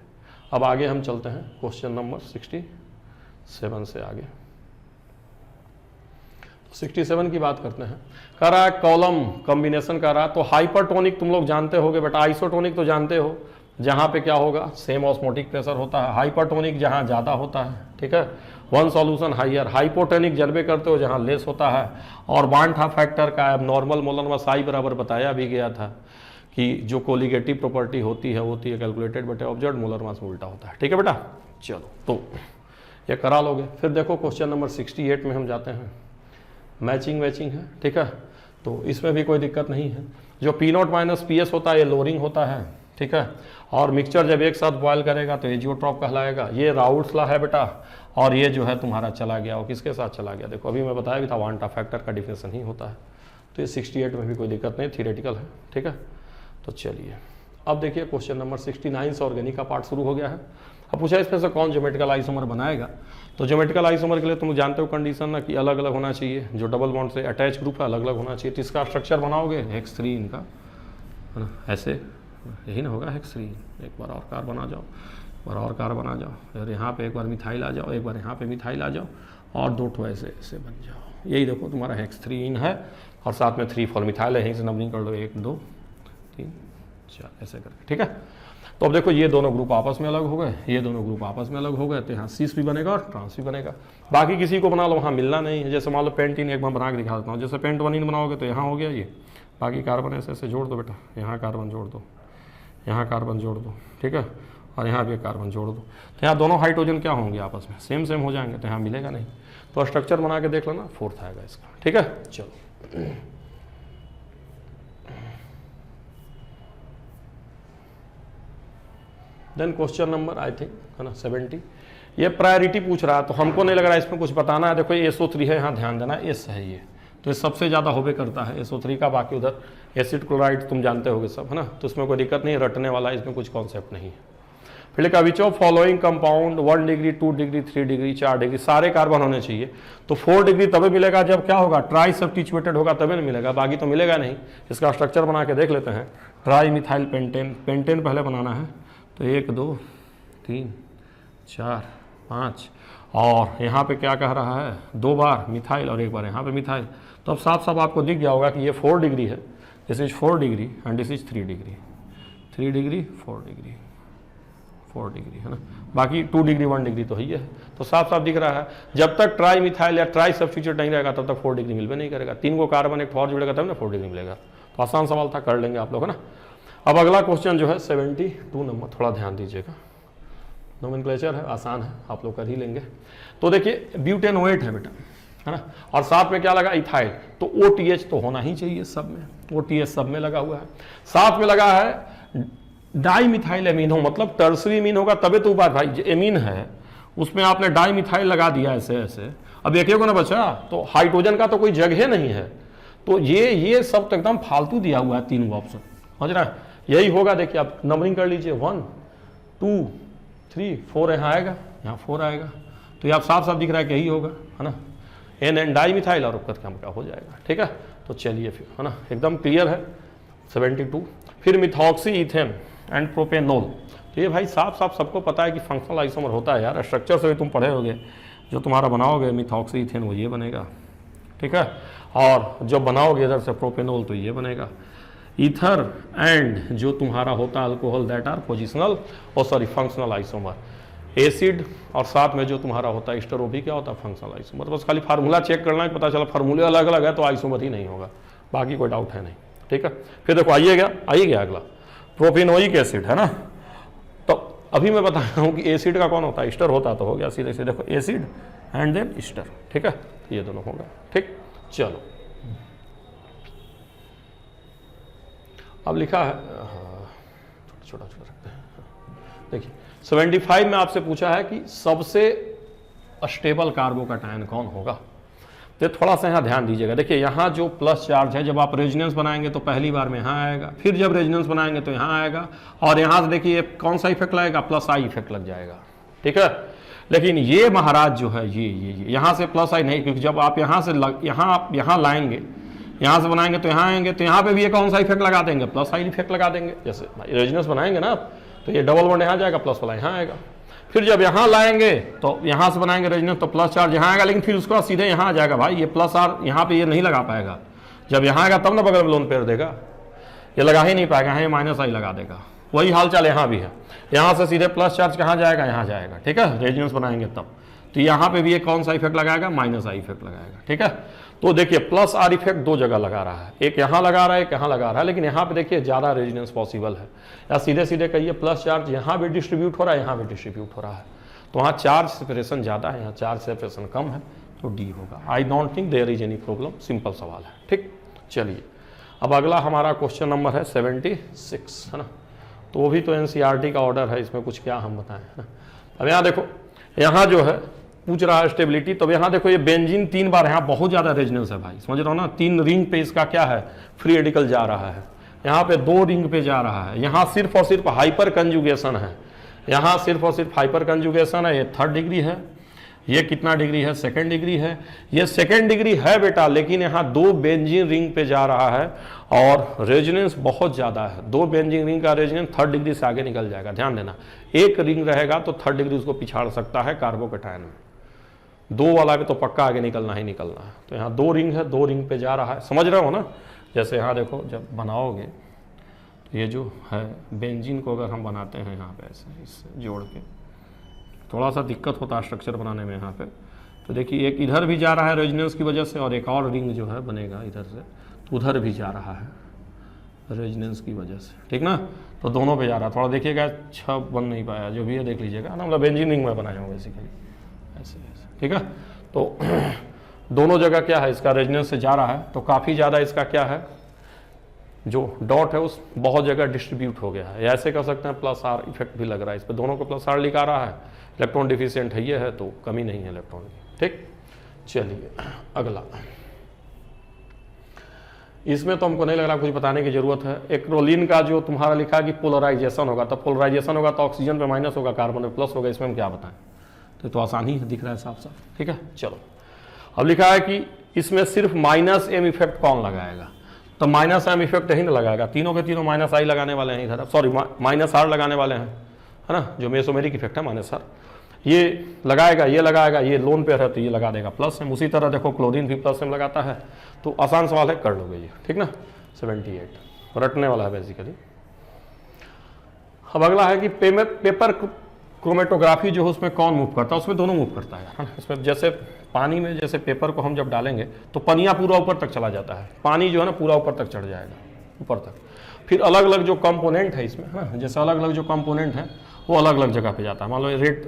अब आगे हम चलते हैं क्वेश्चन नंबर 67 से आगे। 67 की बात करते हैं। कह रहा है कॉलम कॉम्बिनेशन कर रहा है, तो हाइपरटोनिक तुम लोग जानते होगे बेटा, आइसोटोनिक तो जानते हो, जहाँ पे क्या होगा सेम ऑस्मोटिक प्रेशर होता है, हाइपरटोनिक जहाँ ज़्यादा होता है। ठीक है, वन सॉल्यूशन हाइयर, हाइपोटोनिक जानबे करते हो जहाँ लेस होता है। और बांठा फैक्टर का अब नॉर्मल मोलर मास आई बराबर बताया भी गया था कि जो कोलिगेटिव प्रॉपर्टी होती है कैलकुलेटेड बटे ऑब्जर्व मोलर मास में उल्टा होता है। ठीक है बेटा, चलो तो ये करा लोगे। फिर देखो क्वेश्चन नंबर 68 में हम जाते हैं, मैचिंग है। ठीक है, तो इसमें भी कोई दिक्कत नहीं है। जो P0 माइनस PS होता है ये लोअरिंग होता है। ठीक है, और मिक्सचर जब एक साथ बॉयल करेगा तो एजियोट्रॉप कहलाएगा। ये राउल्ट्स लॉ है बेटा, और ये जो है तुम्हारा चला गया, और किसके साथ चला गया देखो, अभी मैं बताया भी था वांटा फैक्टर का डिफिनेशन ही होता है। तो ये 68 में भी कोई दिक्कत नहीं, थियोरेटिकल है। ठीक है, तो चलिए अब देखिए क्वेश्चन नंबर 69 से ऑर्गेनिक का पार्ट शुरू हो गया है। अब पूछा इसमें से कौन ज्योमेट्रिकल आइसोमर बनाएगा, तो ज्योमेट्रिकल आइसोमर के लिए तुम जानते हो कंडीशन ना कि अलग अलग होना चाहिए, जो डबल बॉन्ड से अटैच ग्रुप है अलग अलग होना चाहिए। तो इसका स्ट्रक्चर बनाओगे X3 इनका है ना, ऐसे यही ना होगा X3। एक बार और कार्बन आ जाओ, एक बार और कार्बन आ जाओ, और यहाँ पे एक बार मिथाइल आ जाओ, एक बार यहाँ पे मिथाइल आ जाओ, और दो ठो ऐसे ऐसे बन जाओ। यही देखो तुम्हारा X3 है, और साथ में 3 4 मिथाइल है, यहीं से नंबरिंग कर लो 1 2 3 4 ऐसे करके। ठीक है, तो अब देखो ये दोनों ग्रुप आपस में अलग हो गए, ये दोनों ग्रुप आपस में अलग हो गए, तो यहाँ सीस भी बनेगा और ट्रांस भी बनेगा। बाकी किसी को बना लो, वहाँ मिलना नहीं है। जैसे मान लो पेंटीन एक बार बना के दिखा देता हूँ, जैसे पेंटवनीन बनाओगे तो यहाँ हो गया ये, बाकी कार्बन ऐसे ऐसे जोड़ दो बेटा, यहाँ कार्बन जोड़ दो, यहाँ कार्बन जोड़ दो। ठीक है, और यहाँ भी कार्बन जोड़ दो, तो यहाँ दोनों हाइड्रोजन क्या होंगे आपस में सेम हो जाएंगे, तो यहाँ मिलेगा नहीं। तो स्ट्रक्चर बना के देख लेना, 4th आएगा इसका। ठीक है, चलो then question number I think है ना 70। ये प्रायोरिटी पूछ रहा है, तो हमको नहीं लग रहा है इसमें कुछ बताना है। देखो ये SO3 है, यहाँ ध्यान देना, एस है ये, तो ये सबसे ज़्यादा होबे करता है SO3 का। बाकी उधर एसिड क्लोराइड तुम जानते होगे सब है ना, तो इसमें कोई दिक्कत नहीं, रटने वाला इसमें कुछ कॉन्सेप्ट नहीं है। फिर लिखा विच of following compound 1 degree 2 degree 3 degree 4 degree, सारे कार्बन होने चाहिए। तो 4 डिग्री तभी मिलेगा जब क्या होगा, ट्राई सब्स्टिट्यूटेड होगा तभी नहीं मिलेगा, बाकी तो मिलेगा नहीं। इसका स्ट्रक्चर बना के देख लेते हैं। ट्राई मिथाइल पेंटेन, पेंटेन पहले बनाना है, तो 1 2 3 4 5, और यहाँ पे क्या कह रहा है 2 बार मिथाइल और 1 बार यहाँ पे मिथाइल। तो अब साफ साफ आपको दिख गया होगा कि ये 4 डिग्री है, this is 4 degree and this is 3 degree, 3 degree 4 degree 4 degree है ना, बाकी 2 डिग्री 1 डिग्री तो ही है। तो साफ साफ दिख रहा है जब तक ट्राई मिथाइल या ट्राई सब्स्टिट्यूट नहीं रहेगा तब तक 4 डिग्री मिलबे नहीं करेगा। 3 को कार्बन एक और जुड़ेगा तब ना 4 डिग्री मिलेगा। तो आसान सवाल था, कर लेंगे आप लोग है ना। अब अगला क्वेश्चन जो है 72 नंबर, थोड़ा ध्यान दीजिएगा, नोमेनक्लेचर है, आसान है, आप लोग कर ही लेंगे। तो देखिए ब्यूटेनोएट है बेटा है ना, और साथ में क्या लगा इथाइल, तो OTH तो होना ही चाहिए सब में, OTH सब में लगा हुआ है। साथ में लगा है डाई मिथाइल एमीन हो, मतलब टर्सरी एमीन होगा तबे तो बात भाई, एमीन है उसमें आपने डाई मिथाइल लगा दिया ऐसे ऐसे। अब एक को ना बचा, तो हाइड्रोजन का तो कोई जगह नहीं है, तो ये सब तो एकदम फालतू दिया हुआ है, 3 ऑप्शन समझ रहा है, यही होगा। देखिए आप नंबरिंग कर लीजिए 1 2 3 4, यहाँ आएगा, यहाँ 4 आएगा, तो तो ये आप साफ साफ दिख रहा है कि यही होगा, है ना, एन डाइमिथाइल और उपगत का हो जाएगा। ठीक है, तो चलिए फिर, है ना, एकदम क्लियर है। 72 फिर मिथॉक्सी इथेन एंड प्रोपेनोल। तो ये भाई साफ साफ सबको पता है कि फंक्शनल आइसोमर होता है यार, स्ट्रक्चर से भी तुम पढ़े होगे। जो तुम्हारा बनाओगे मिथॉक्सी इथेन वो ये बनेगा, ठीक है, और जब बनाओगे इधर से प्रोपेनोल तो ये बनेगा। ईथर एंड जो तुम्हारा होता है अल्कोहल दैट आर पोजिशनल और सॉरी फंक्शनल आइसोमर। एसिड और साथ में जो तुम्हारा होता है एस्टर वो भी क्या होता है फंक्शनल आइसोमर। बस खाली फार्मूला चेक करना है, पता चला फार्मूले अलग अलग है तो आइसोमर ही नहीं होगा, बाकी कोई डाउट है नहीं। ठीक है, फिर देखो आइए गया अगला प्रोपेनोइक एसिड, है ना। तो अभी मैं बता रहा हूँ कि एसिड का कौन होता है, एस्टर होता तो हो गया सीधे सीधे, देखो एसिड एंड देन एस्टर। ठीक है, ये दोनों होगा। ठीक, चलो अब लिखा है, छोटा छोटा रखते हैं। देखिए 75 में आपसे पूछा है कि सबसे स्टेबल कार्बोकैटायन कौन होगा। तो थोड़ा सा यहाँ ध्यान दीजिएगा। देखिए यहाँ जो प्लस चार्ज है, जब आप रेजोनेंस बनाएंगे तो पहली बार में यहाँ आएगा, फिर जब रेजोनेंस बनाएंगे तो यहाँ आएगा, और यहाँ से देखिए कौन सा इफेक्ट लगेगा, प्लस आई इफेक्ट लग जाएगा। ठीक है, लेकिन ये महाराज जो है ये यहाँ से प्लस आई नहीं, क्योंकि जब आप यहाँ से यहाँ लाएंगे, यहाँ से बनाएंगे तो यहाँ आएंगे, तो यहाँ पे भी ये कौन सा इफेक्ट लगा देंगे, प्लस आई इफेक्ट लगा देंगे। जैसे रेजोनेंस बनाएंगे ना आप, तो ये डबल बॉन्ड यहाँ जाएगा, प्लस वाला यहाँ आएगा। फिर जब यहाँ लाएंगे तो यहाँ से बनाएंगे रेजोनेंस तो प्लस चार्ज यहाँ आएगा, लेकिन फिर उसको सीधे यहाँ आ जाएगा भाई, ये प्लस आर यहाँ पे ये नहीं लगा पाएगा। जब यहाँ आएगा तब ना बगल में लोन पेयर देगा, ये लगा ही नहीं पाएगा, ये माइनस आई लगा देगा। वही हाल चाल यहाँ भी है, यहाँ से सीधे प्लस चार्ज कहाँ जाएगा, यहाँ जाएगा। ठीक है, रेजोनेंस बनाएंगे तब, तो यहाँ पे भी ये कौन सा इफेक्ट लगाएगा, माइनस आई इफेक्ट लगाएगा। ठीक है, तो देखिए प्लस आर इफेक्ट दो जगह लगा रहा है, एक यहाँ लगा रहा है, एक यहाँ लगा रहा है, लेकिन यहाँ पे देखिए ज़्यादा रेजोनेंस पॉसिबल है। या सीधे सीधे कहिए प्लस चार्ज यहाँ भी डिस्ट्रीब्यूट हो रहा है, यहाँ भी डिस्ट्रीब्यूट हो रहा है, तो वहाँ चार्ज सेपरेशन ज़्यादा है, यहाँ चार्ज सेपरेशन कम है, तो डी होगा। I don't think there is any problem, simple सवाल है। ठीक, चलिए अब अगला हमारा क्वेश्चन नंबर है 76, है ना। तो वो भी तो एनसीईआरटी का ऑर्डर है, इसमें कुछ क्या हम बताएं, है ना। अब यहाँ देखो, यहाँ जो है पूछ रहा है स्टेबिलिटी, तो यहाँ देखो ये बेंजीन 3 बार, यहाँ बहुत ज़्यादा रेजोनेंस है भाई, समझ रहे हो ना। 3 रिंग पे इसका क्या है, फ्री रेडिकल जा रहा है, यहाँ पे 2 रिंग पे जा रहा है, यहाँ सिर्फ और सिर्फ हाइपर कंजुगेशन है, यहाँ सिर्फ और सिर्फ हाइपर कंजुगेशन है। ये 3rd डिग्री है, ये कितना डिग्री है, 2nd डिग्री है, ये 2nd डिग्री है बेटा, लेकिन यहाँ 2 बेंजीन रिंग पे जा रहा है और रेजोनेंस बहुत ज़्यादा है। 2 बेंजीन रिंग का रेजोनेंस 3rd डिग्री से आगे निकल जाएगा, ध्यान देना। एक रिंग रहेगा तो 3rd डिग्री उसको पिछाड़ सकता है कार्बोकैटायन में, 2 वाला पे तो पक्का आगे निकलना ही निकलना है। तो यहाँ 2 रिंग है, 2 रिंग पे जा रहा है, समझ रहे हो ना। जैसे यहाँ देखो जब बनाओगे तो ये जो है बेंजीन को अगर हम बनाते हैं यहाँ पे ऐसे इससे जोड़ के, थोड़ा सा दिक्कत होता है स्ट्रक्चर बनाने में यहाँ पे। तो देखिए एक इधर भी जा रहा है रेजोनेंस की वजह से, और एक और रिंग जो है बनेगा इधर से, तो उधर भी जा रहा है रेजोनेंस की वजह से। ठीक ना, तो दोनों पे जा रहा है। थोड़ा देखिएगा, अच्छा बन नहीं पाया, जो भी है देख लीजिएगा ना, मतलब बेंजीन रिंग में बनाया हूँ बेसिकली ऐसे ऐसे। ठीक है, तो दोनों जगह क्या है, इसका रेजोनेंस से जा रहा है, तो काफ़ी ज़्यादा इसका क्या है, जो डॉट है उस बहुत जगह डिस्ट्रीब्यूट हो गया है। ऐसे कर सकते हैं प्लस आर इफेक्ट भी लग रहा है इस पर, दोनों को प्लस आर लिखा रहा है, इलेक्ट्रॉन डिफिशिएंट है ये है, तो कमी नहीं है इलेक्ट्रॉन की। ठीक, चलिए अगला, इसमें तो हमको नहीं लग रहा कुछ बताने की जरूरत है। एक्रोलीन का जो तुम्हारा लिखा कि पोलराइजेशन होगा, तो पोलराइजेशन होगा तो ऑक्सीजन पे माइनस होगा, कार्बन पे प्लस होगा, इसमें हम क्या बताएं, तो आसान ही दिख रहा है साफ साफ। ठीक है, चलो अब लिखा है कि इसमें सिर्फ माइनस एम इफेक्ट कौन लगाएगा, तो माइनस एम इफेक्ट ही ना लगाएगा, तीनों के तीनों माइनस आई लगाने वाले हैं इधर, सॉरी माइनस आर लगाने वाले हैं, है ना, जो मेसोमेरिक इफेक्ट है माइनस आर, ये लगाएगा, ये लगाएगा, ये लोन पेयर है तो ये लगा देगा प्लस एम। उसी तरह देखो क्लोरीन भी प्लस एम लगाता है, तो आसान सवाल है, कर लोगे ये। ठीक ना, 78 रटने वाला है बेसिकली। अब अगला है कि पेपर क्रोमेटोग्राफी जो है उसमें कौन मूव करता है, उसमें दोनों मूव करता है। इसमें जैसे पानी में जैसे पेपर को हम जब डालेंगे तो पनिया पूरा ऊपर तक चला जाता है, पानी जो है ना पूरा ऊपर तक चढ़ जाएगा, ऊपर तक। फिर अलग अलग जो कंपोनेंट है इसमें, है जैसे अलग अलग जो कंपोनेंट है वो अलग अलग जगह पे जाता है। मान लो रेड,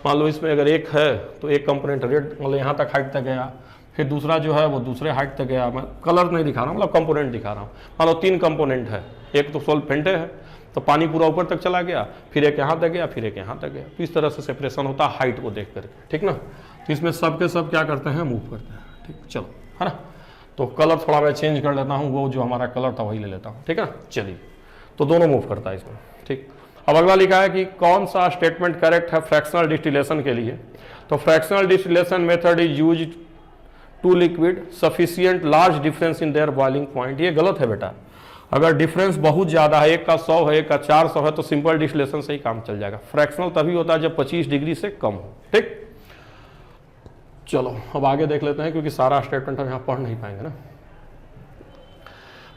मान लो इसमें अगर एक है तो एक कंपोनेंट रेड मतलब यहाँ तक हाइट तक गया, फिर दूसरा जो है वो दूसरे हाइट तक गया। मैं कलर नहीं दिखा रहा हूँ, मतलब कंपोनेंट दिखा रहा हूँ। मान लो 3 कंपोनेंट है, एक तो सॉल्वेंट है तो पानी पूरा ऊपर तक चला गया, फिर एक यहाँ तक गया, फिर एक यहाँ तक गया। तो इस तरह से सेपरेशन होता है हाइट को देख करके। ठीक ना, तो इसमें सब के सब क्या करते हैं, मूव करते हैं। ठीक, चलो, है ना। तो कलर थोड़ा मैं चेंज कर लेता हूँ, वो जो हमारा कलर था वही ले लेता हूँ। ठीक है, चलिए, तो दोनों मूव करता है इसमें। ठीक, अब अगला लिखा है कि कौन सा स्टेटमेंट करेक्ट है फ्रैक्शनल डिस्टिलेशन के लिए। तो fractional distillation method is used to liquid sufficient large difference in their boiling point. ये गलत है बेटा। अगर डिफरेंस बहुत ज़्यादा है, एक का 100 है, एक का 400 है, तो सिंपल डिस्टिलेशन से ही काम चल जाएगा। फ्रैक्शनल तभी होता है जब 25 डिग्री से कम हो। ठीक, चलो अब आगे देख लेते हैं, क्योंकि सारा स्टेटमेंट हम यहाँ पढ़ नहीं पाएंगे ना।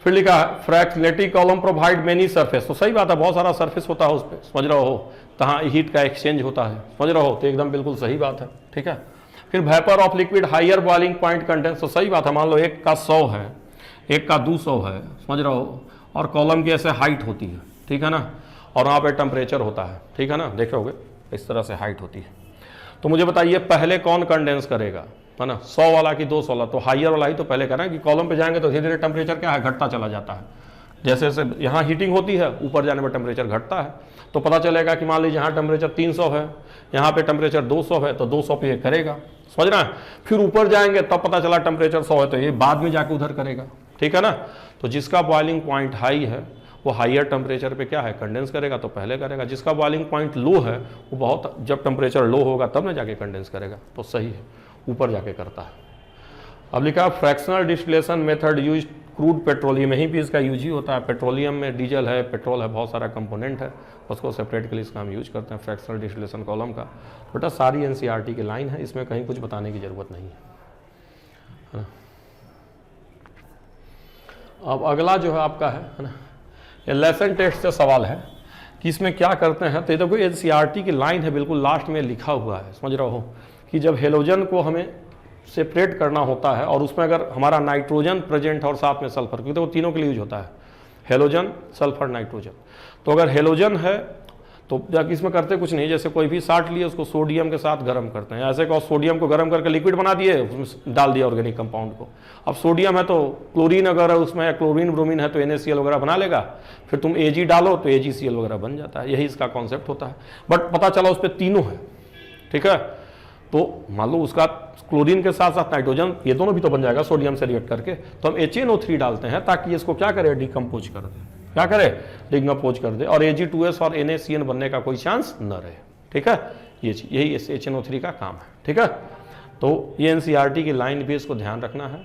फिर लिखा है फ्रैक्शनलिटी कॉलम प्रोवाइड मेनी सरफेस। तो सही बात है, बहुत सारा सरफेस होता है उस पर, समझ रहे हो, तहाँ हीट का एक्सचेंज होता है, समझ रहे हो, तो एकदम बिल्कुल सही बात है। ठीक है, फिर vapour of liquid higher boiling point contains. तो सही बात है, मान लो एक का 100 है, एक का 200 है, समझ रहे हो, और कॉलम की ऐसे हाइट होती है, ठीक है ना, और वहाँ पे टेम्परेचर होता है, ठीक है ना, देख रहे होगे इस तरह से हाइट होती है। तो मुझे बताइए पहले कौन कंडेंस करेगा, है ना, 100 वाला कि 200 वाला? तो हाइयर वाला ही तो पहले करना है, कि कॉलम पे जाएंगे तो धीरे धीरे टेम्परेचर क्या है, घटता चला जाता है। जैसे जैसे यहाँ हीटिंग होती है, ऊपर जाने पर टेम्परेचर घटता है। तो पता चलेगा कि मान लीजिए यहाँ टेम्परेचर 300 है, यहाँ पे टेम्परेचर 200 है, तो 200 पे ये करेगा, समझ रहे हैं। फिर ऊपर जाएंगे तब पता चला टेम्परेचर 100 है, तो ये बाद में जाके उधर करेगा, ठीक है ना। तो जिसका बॉइलिंग पॉइंट हाई है वो हाइयर टेम्परेचर पे क्या है, कंडेंस करेगा, तो पहले करेगा। जिसका बॉइलिंग पॉइंट लो है वो बहुत, जब टेम्परेचर लो होगा तब ना जाके कंडेंस करेगा, तो सही है, ऊपर जाके करता है। अब लिखा fractional distillation method use crude petroleum. यहीं भी इसका यूज ही होता है। पेट्रोलियम में डीजल है, पेट्रोल है, बहुत सारा कंपोनेंट है, उसको सेपरेट के लिए इसका हम यूज करते हैं फ्रैक्शनल डिस्टिलेशन कॉलम का। बेटा सारी एनसीईआरटी की लाइन है, इसमें कहीं कुछ बताने की जरूरत नहीं है ना। अब अगला जो है आपका है ना, ये लेसन टेस्ट से सवाल है कि इसमें क्या करते हैं। तो ये देखो एनसीईआरटी की लाइन है, बिल्कुल लास्ट में लिखा हुआ है, समझ रहे हो, कि जब हेलोजन को हमें सेपरेट करना होता है और उसमें अगर हमारा नाइट्रोजन प्रेजेंट है और साथ में सल्फर, क्योंकि तो वो तीनों के लिए यूज होता है, हेलोजन, सल्फर, नाइट्रोजन। तो अगर हेलोजन है तो जाके इसमें करते कुछ नहीं, जैसे कोई भी साठ लिए उसको सोडियम के साथ गर्म करते हैं, ऐसे को सोडियम को गर्म करके लिक्विड बना दिए, उसमें डाल दिया ऑर्गेनिक कंपाउंड को। अब सोडियम है तो क्लोरीन अगर है उसमें, या क्लोरीन ब्रोमीन है तो NaCl वगैरह बना लेगा, फिर तुम Ag डालो तो AgCl वगैरह बन जाता है। यही इसका कॉन्सेप्ट होता है। बट पता चला उस पर तीनों है, ठीक है, तो मान लो उसका क्लोरीन के साथ साथ नाइट्रोजन, ये दोनों भी तो बन जाएगा सोडियम से रिएक्ट करके, तो हम HNO3 डालते हैं ताकि इसको क्या करे, डिकम्पोज कर दे, क्या करे, डिकम्पोज कर दे, और Ag2S और NaCN बनने का कोई चांस न रहे, ठीक है। ये चीज, यही HNO3 का काम है, ठीक है। तो ये एनसीईआरटी की लाइन भी इसको ध्यान रखना है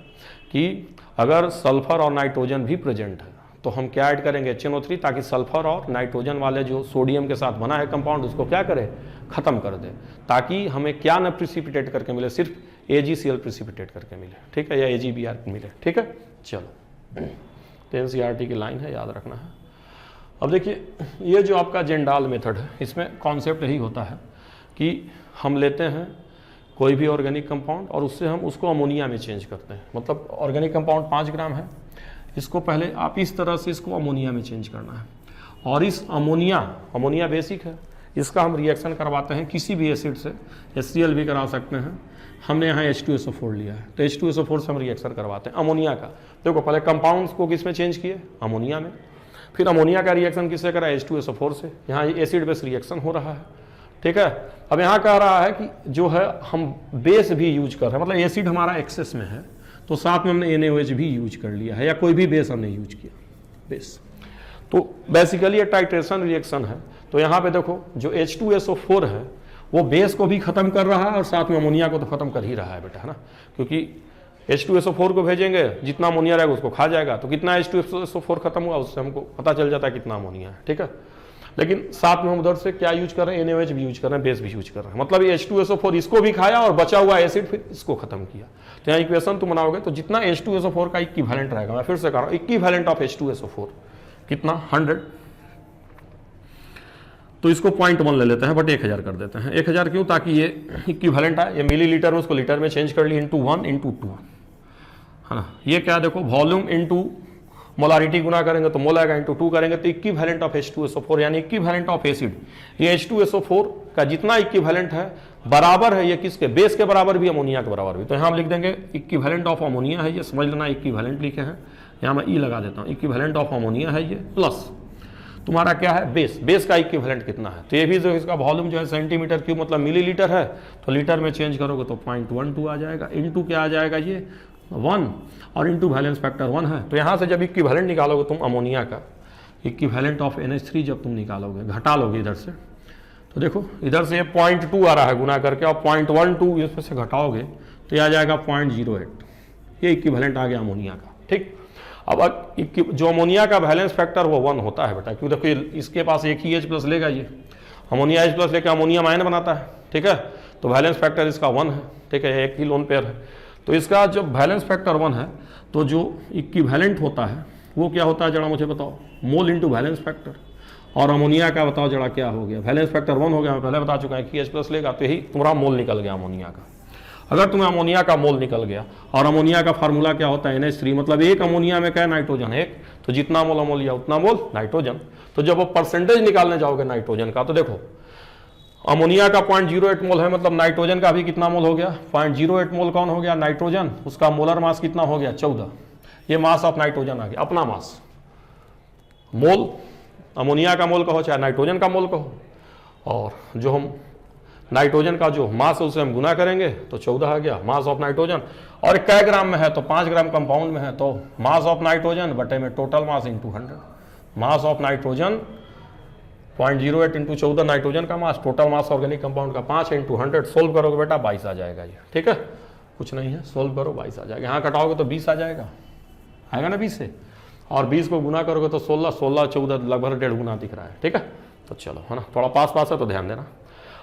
कि अगर सल्फर और नाइट्रोजन भी प्रेजेंट है तो हम क्या ऐड करेंगे, HNO3, ताकि सल्फर और नाइट्रोजन वाले जो सोडियम के साथ बना है कंपाउंड उसको क्या करे, खत्म कर दे, ताकि हमें क्या न प्रिसिपिटेट करके मिले, सिर्फ AgCl प्रिसिपिटेट करके मिले, ठीक है, या AgBr मिले, ठीक है। चलो, तो एनसीईआरटी की लाइन है, याद रखना है। अब देखिए ये जो आपका जेंडाल मेथड है, इसमें कॉन्सेप्ट यही होता है कि हम लेते हैं कोई भी ऑर्गेनिक कंपाउंड और उससे हम उसको अमोनिया में चेंज करते हैं। मतलब ऑर्गेनिक कंपाउंड 5 ग्राम है, इसको पहले आप इस तरह से इसको अमोनिया में चेंज करना है, और इस अमोनिया बेसिक है, इसका हम रिएक्शन करवाते हैं किसी भी एसिड से, HCl भी करा सकते हैं। हमने यहाँ H2SO4 लिया है, तो H2SO4 से हम रिएक्शन करवाते हैं अमोनिया का। देखो पहले कंपाउंड्स को किस में चेंज किए, अमोनिया में, फिर अमोनिया का रिएक्शन किससे करा, H2SO4 से। यहाँ एसिड बेस रिएक्शन हो रहा है, ठीक है। अब यहाँ कह रहा है कि जो है हम बेस भी यूज कर रहे हैं, मतलब एसिड हमारा एक्सेस में है तो साथ में हमने NaOH भी यूज कर लिया है, या कोई भी बेस हमने यूज किया, बेस। तो बेसिकली ये टाइट्रेशन रिएक्शन है। तो यहाँ पे देखो जो H2SO4 है वो बेस को भी खत्म कर रहा है और साथ में अमोनिया को तो खत्म कर ही रहा है बेटा, है ना, क्योंकि H2SO4 को भेजेंगे, जितना अमोनिया रहेगा उसको खा जाएगा, तो कितना H2SO4 खत्म हुआ उससे हमको पता चल जाता है कितना अमोनिया है, ठीक है। लेकिन साथ में हम उधर से क्या यूज कर रहे हैं, NaOH भी यूज कर रहे हैं, बेस भी यूज कर रहे हैं, मतलब ये H2SO4 इसको भी खाया और बचा हुआ एसिड फिर इसको खत्म किया। तो यहाँ इक्वेशन तुम बनाओगे तो जितना H2SO4 का इक्विवेलेंट रहेगा, मैं फिर से कह रहा हूँ, इक्विवेलेंट ऑफ H2SO4 कितना, 100, तो इसको 0.1 ले लेते हैं, बट 1000 कर देते हैं। 1000 क्यों, ताकि ये इक्विवेलेंट है, ये मिलीलीटर में उसको लीटर में चेंज कर ली, इंटू 1 इंटू 2, है ना। ये क्या देखो, वॉल्यूम इंटू मोलारिटी गुना करेंगे तो मोल आएगा, इंटू 2 करेंगे तो इक्विवेलेंट ऑफ H2SO4, यानी इक्विवेलेंट ऑफ एसिड। ये H2SO4 का जितना इक्विवेलेंट है बराबर है ये किसके, बेस के बराबर भी, अमोनिया के बराबर भी। तो यहाँ हम लिख देंगे इक्विवेलेंट ऑफ अमोनिया है, ये समझ लेना, इक्विवेलेंट लिखे हैं, यहाँ मैं E लगा देता हूँ, इक्विवेलेंट ऑफ अमोनिया है ये, प्लस तुम्हारा क्या है, बेस का इक्विवेलेंट कितना है। तो ये भी जो इसका वॉल्यूम जो है सेंटीमीटर क्यूब मतलब मिलीलीटर है, तो लीटर में चेंज करोगे तो 0.12 आ जाएगा, इंटू क्या आ जाएगा ये 1, और इंटू वैलेंस फैक्टर 1 है। तो यहाँ से जब इक्विवेलेंट निकालोगे तुम अमोनिया का, इक्विवेलेंट ऑफ NH3 जब तुम निकालोगे, घटा लोगे इधर से, तो देखो इधर से 0.2 आ रहा है गुना करके, और 0.12 इसमें से घटाओगे तो ये आ जाएगा 0.08। ये इक्विवेलेंट आ गया अमोनिया का। ठीक, अब जो अमोनिया का वैलेंस फैक्टर वो 1 होता है बेटा, क्योंकि देखो इसके पास एक ही H+ लेगा, ये अमोनिया H+ लेकर अमोनियम आयन बनाता है। ठीक है, तो वैलेंस फैक्टर इसका 1 है। ठीक है, एक ही लोन पेयर है, तो इसका जब वैलेंस फैक्टर 1 है तो जो इक्विवेलेंट होता है वो क्या होता है जरा मुझे बताओ, मोल इंटू वैलेंस फैक्टर। और अमोनिया का बताओ जरा क्या हो गया, वैलेंस फैक्टर 1 हो गया, मैं पहले बता चुका है कि H+ लेगा, तो यही तुम्हारा मोल निकल गया अमोनिया का। अगर तुम्हें अमोनिया का मोल निकल गया, और अमोनिया का फार्मूला क्या होता है NH3, मतलब एक अमोनिया में क्या है नाइट्रोजन एक, तो जितना मोल अमोनिया उतना मोल नाइट्रोजन। तो जब वो परसेंटेज निकालने जाओगे नाइट्रोजन का, तो देखो अमोनिया का 0.08 मोल है, मतलब नाइट्रोजन का भी कितना मोल हो गया, 0.08 मोल कौन हो गया, नाइट्रोजन। उसका मोलर मास कितना हो गया, 14। ये मास ऑफ नाइट्रोजन आ गया, अपना मास। मोल अमोनिया का मोल कहो चाहे नाइट्रोजन का मोल कहो, और जो हम नाइट्रोजन का जो मास है उसे हम गुना करेंगे तो 14 आ गया मास ऑफ नाइट्रोजन। और कै ग्राम में है, तो 5 ग्राम कंपाउंड में है, तो मास ऑफ नाइट्रोजन बटे में total mass into 100। Mass of nitrogen 0.08 into 14 nitrogen का मास, टोटल मास ऑर्गेनिक कंपाउंड का 5 इंटू 100। सोल्व करोगे बेटा 22 आ जाएगा ये। ठीक है, कुछ नहीं है, सोल्व करो 22 आ जाएगा। यहाँ कटाओगे तो 20 आ जाएगा, आएगा ना 20 से, और 20 को गुना करोगे तो 16, 16 14 लगभग 1.5 गुना दिख रहा है। ठीक है, तो चलो है ना, थोड़ा पास है तो ध्यान देना।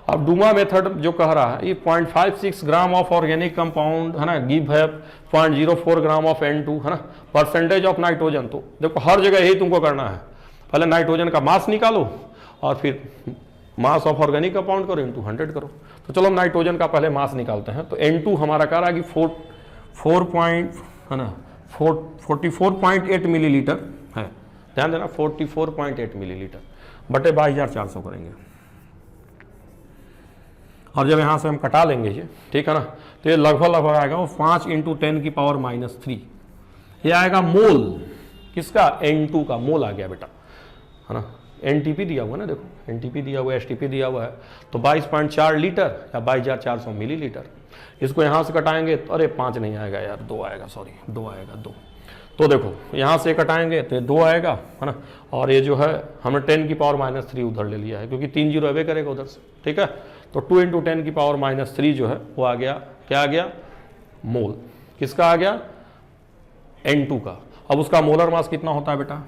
अब डूमा मेथड जो कह रहा है, ये 0.56 ग्राम ऑफ ऑर्गेनिक कंपाउंड है ना, गिव है 0.04 ग्राम ऑफ N2 है ना, परसेंटेज ऑफ नाइट्रोजन। तो देखो हर जगह यही तुमको करना है, पहले नाइट्रोजन का मास निकालो और फिर मास ऑफ ऑर्गेनिक कंपाउंड करो इंटू 100 करो। तो चलो हम नाइट्रोजन का पहले मास निकालते हैं। तो N2 हमारा कह रहा है कि 44.8 मिलीलीटर है, ध्यान देना 44.8 मिलीलीटर बटे 22,400 करेंगे। और जब यहाँ से हम कटा लेंगे ये, ठीक है ना, तो ये लगभग आएगा वो 5 इंटू 10 की पावर -3। ये आएगा मोल किसका, N2 का मोल आ गया बेटा, है ना। NTP दिया हुआ ना, देखो NTP दिया हुआ है, STP दिया हुआ है, तो 22.4 लीटर या 22,400 मिलीलीटर। इसको यहाँ से कटाएंगे तो अरे 5 नहीं आएगा यार, 2 आएगा, सॉरी 2 आएगा, 2। तो देखो यहाँ से कटाएंगे तो 2 आएगा, है ना। और ये जो है हमने 10 की पावर -3 उधर ले लिया है, क्योंकि 3 जीरो अवे करेगा उधर से। ठीक है, तो 2 इंटू 10 की पावर -3 जो है वो आ गया, क्या आ गया, मोल। किसका आ गया, N2 का। अब उसका मोलर मास कितना होता है बेटा,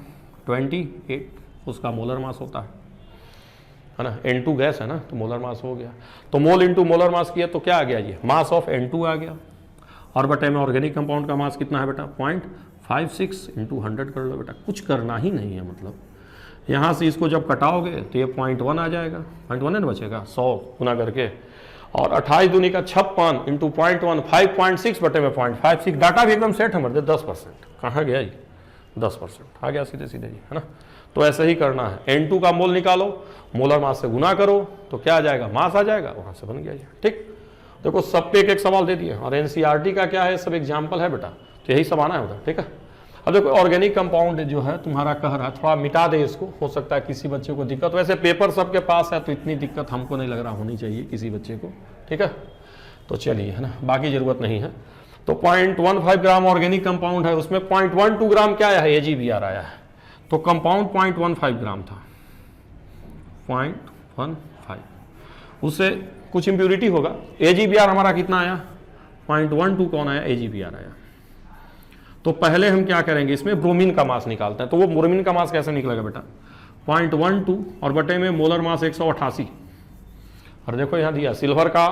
28 उसका मोलर मास होता है ना। N2 गैस है ना, तो मोलर मास हो गया। तो मोल इंटू मोलर मास किया तो क्या आ गया, ये मास ऑफ N2 आ गया। और बटे में ऑर्गेनिक कंपाउंड का मास कितना है बेटा, 0.56 इंटू 100 कर लो बेटा, कुछ करना ही नहीं है। मतलब यहाँ से इसको जब कटाओगे तो ये 0.1 आ जाएगा, 0.1 है बचेगा 100 गुना करके, और 28 दूनी का 56 इंटू 0.1 5.6 बटे में 0.56। डाटा भी एकदम सेट है मर्दे, 10%। कहाँ गया ये, 10% आ गया सीधे सीधे जी, है ना। तो ऐसे ही करना है, N2 का मोल निकालो, मोलर मास से गुना करो तो क्या आ जाएगा, मास आ जाएगा, वहाँ से बन गया ये। ठीक, देखो सब पे एक एक सवाल दे दिए, और NCERT का क्या है, सब एग्जाम्पल है बेटा, तो यही सब आना है उधर। ठीक है, अब देखो ऑर्गेनिक कंपाउंड जो है तुम्हारा कह रहा है, थोड़ा मिटा दे इसको, हो सकता है किसी बच्चे को दिक्कत। वैसे पेपर सबके पास है तो इतनी दिक्कत हमको नहीं लग रहा होनी चाहिए किसी बच्चे को। ठीक है, तो चलिए, है ना, बाकी जरूरत नहीं है। तो 0.15 ग्राम ऑर्गेनिक कंपाउंड है, उसमें 0.12 ग्राम क्या है, AgBr आया है। तो कंपाउंड 0.15 ग्राम था, 0.15, उससे कुछ इम्प्यूरिटी होगा। AgBr हमारा कितना आया, 0.12 कौन आया, AgBr आया। तो पहले हम क्या करेंगे, इसमें ब्रोमीन का मास निकालते हैं। तो वो ब्रोमीन का मास कैसे निकलेगा बेटा, 0.12 और बटे में मोलर मास 188। और देखो यहाँ दिया सिल्वर का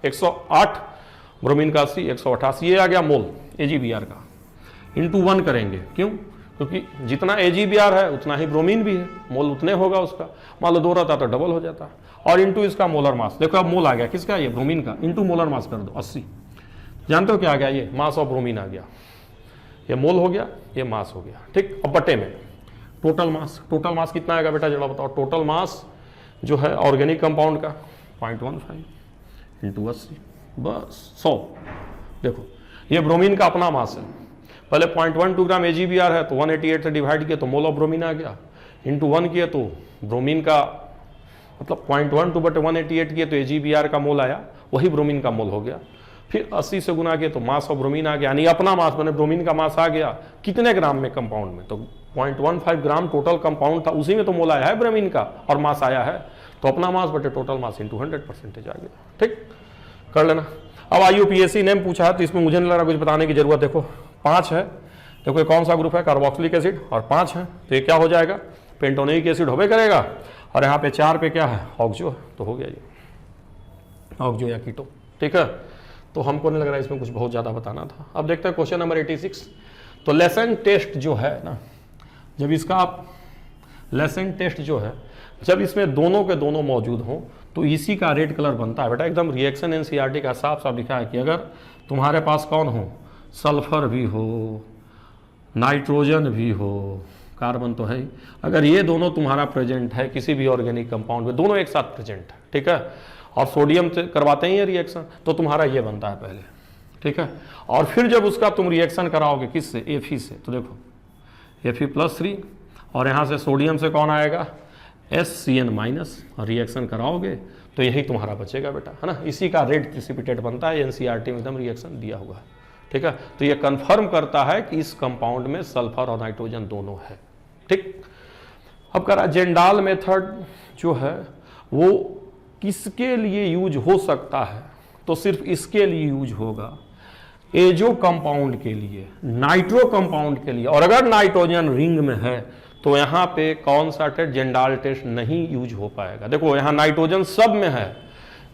108, ब्रोमीन का 80, 188, ये आ गया मोल AgBr का। इंटू 1 करेंगे, क्यों, क्योंकि जितना AgBr है उतना ही ब्रोमीन भी है, मोल उतने होगा उसका। मान लो 2 रहता तो डबल हो जाता। और इंटू इसका मोलर मास, देखो अब मोल आ गया किसका, ये ब्रोमीन का, इंटू मोलर मास कर दो 80। जानते हो क्या आ गया, ये मास ऑफ ब्रोमीन आ गया। ये मोल हो गया, ये मास हो गया। ठीक, अब बटे में टोटल मास, टोटल मास कितना आएगा बेटा जरा बताओ। टोटल मास जो है ऑर्गेनिक कंपाउंड का 0.15 इंटू 80, बस 100। देखो ये ब्रोमीन का अपना मास है, पहले 0.12 ग्राम AgBr है तो 188 से डिवाइड किया तो मोल ऑफ ब्रोमीन आ गया, इंटू 1 किया तो ब्रोमीन का मतलब 0.12 बटे 188 किया तो AgBr का मोल आया, वही ब्रोमीन का मोल हो गया। फिर 80 से गुना किया तो मास ऑफ ब्रोमीन आ गया, यानी अपना मास मैंने ब्रोमीन का मास आ गया कितने ग्राम में कंपाउंड में, तो 0.15 ग्राम टोटल कंपाउंड था, उसी में तो मोल आया है ब्रोमीन का और मास आया है, तो अपना मास बटे टोटल मास इंटू 100% आ गया। ठीक, कर लेना। अब IUPAC नेम पूछा है तो इसमें मुझे नहीं लग रहा कुछ बताने की जरूरत। देखो 5 है, देखो ये कौन सा ग्रुप है, कार्बोक्सिलिक एसिड, और 5 है तो ये क्या हो जाएगा, पेंटोनिक एसिड होबे करेगा, और यहाँ पे 4 पे क्या है, ऑक्सो, तो हो गया ये ऑक्सो या कीटो। ठीक है, तो हमको नहीं लग रहा इसमें कुछ बहुत ज़्यादा बताना था। अब देखते हैं क्वेश्चन नंबर 86। तो लेसन टेस्ट जो है ना, जब इसका आप लेसन टेस्ट जो है, जब इसमें दोनों के दोनों मौजूद हों तो इसी का रेड कलर बनता है बेटा, एकदम रिएक्शन एनसीईआरटी का साफ साफ लिखा है कि अगर तुम्हारे पास कौन हो, सल्फर भी हो, नाइट्रोजन भी हो, कार्बन तो है ही, अगर ये दोनों तुम्हारा प्रेजेंट है किसी भी ऑर्गेनिक कंपाउंड में, दोनों एक साथ प्रेजेंट है, ठीक है, और सोडियम से करवाते हैं ये रिएक्शन, तो तुम्हारा ये बनता है पहले। ठीक है, और फिर जब उसका तुम रिएक्शन कराओगे किससे, Fe से, तो देखो Fe+3, और यहाँ से सोडियम से कौन आएगा, SCN-, और रिएक्शन कराओगे तो यही तुम्हारा बचेगा बेटा, है ना। इसी का रेड प्रिसिपिटेट बनता है, एनसीईआरटी में एकदम रिएक्शन दिया हुआ है। ठीक है, तो ये कंफर्म करता है कि इस कंपाउंड में सल्फर और नाइट्रोजन दोनों है। ठीक, अब करा जेंडाल मेथड जो है वो किसके लिए यूज हो सकता है, तो सिर्फ इसके लिए यूज होगा, एजो कंपाउंड के लिए, नाइट्रो कंपाउंड के लिए, और अगर नाइट्रोजन रिंग में है तो यहाँ पे कौन सा टेस्ट, जेंडाल टेस्ट नहीं यूज हो पाएगा। देखो यहाँ नाइट्रोजन सब में है,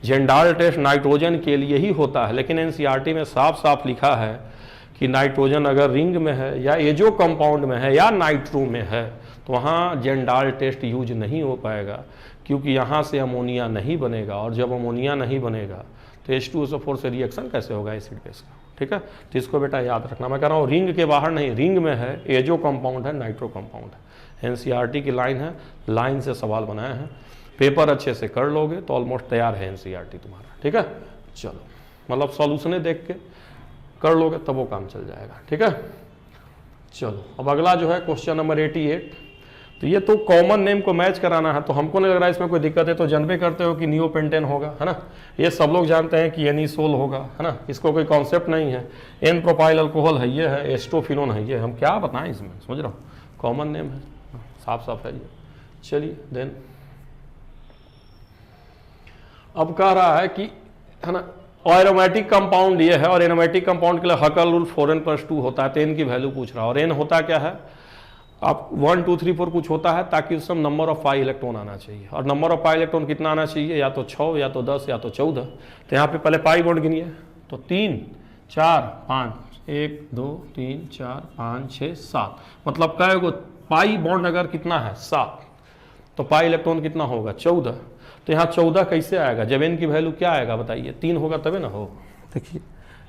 जेंडाल टेस्ट नाइट्रोजन के लिए ही होता है, लेकिन एनसीईआरटी में साफ साफ लिखा है कि नाइट्रोजन अगर रिंग में है या एजो कंपाउंड में है या नाइट्रो में है तो वहाँ जेंडाल टेस्ट यूज नहीं हो पाएगा, क्योंकि यहाँ से अमोनिया नहीं बनेगा, और जब अमोनिया नहीं बनेगा तो H2SO4 से रिएक्शन कैसे होगा एसिड बेस का। ठीक है, तो इसको बेटा याद रखना, मैं कह रहा हूँ रिंग के बाहर नहीं, रिंग में है, एजो कंपाउंड है, नाइट्रो कंपाउंड है। एनसीईआरटी की लाइन है, लाइन से सवाल बनाए हैं, पेपर अच्छे से कर लोगे तो ऑलमोस्ट तैयार है एनसीईआरटी तुम्हारा। ठीक है, चलो, मतलब सॉल्यूशने देख के कर लोगे तब वो काम चल जाएगा। ठीक है, चलो अब अगला जो है क्वेश्चन नंबर 88। तो ये तो कॉमन नेम को मैच कराना है, तो हमको नहीं लग रहा इसमें कोई दिक्कत है, तो जानबे करते हो कि नियोपेंटेन होगा, है ना, ये सब लोग जानते हैं कि एनिसोल होगा, है ना, इसको कोई कॉन्सेप्ट नहीं है। एन प्रोपाइल अल्कोहल है, ये है एस्टोफिनोन है, ये हम क्या बताएं इसमें, समझ रहा हूँ, कॉमन नेम है, साफ साफ है ये। चलिए देन अब कह रहा है कि, है ना, एरोमेटिक कंपाउंड ये है, और एरोमेटिक कंपाउंड के लिए हकल रूल 4n+2 होता है, तो n की वैल्यू पूछ रहा है, और n होता क्या है, आप 1 2 3 4 कुछ होता है, ताकि उस समय नंबर ऑफ पाई इलेक्ट्रॉन आना चाहिए, और नंबर ऑफ पाई इलेक्ट्रॉन कितना आना चाहिए, या तो 6 या तो 10 या तो 14। तो यहाँ पे पहले पाई बॉन्ड गिनिए, तो 3 4 5 1 2 3 4 5 6 7, मतलब कई गो पाई बॉन्ड अगर कितना है 7, तो पाई इलेक्ट्रॉन कितना होगा 14। तो यहाँ 14 कैसे आएगा, जब n की वैल्यू क्या आएगा बताइए, 3 होगा तबे ना हो। देखिए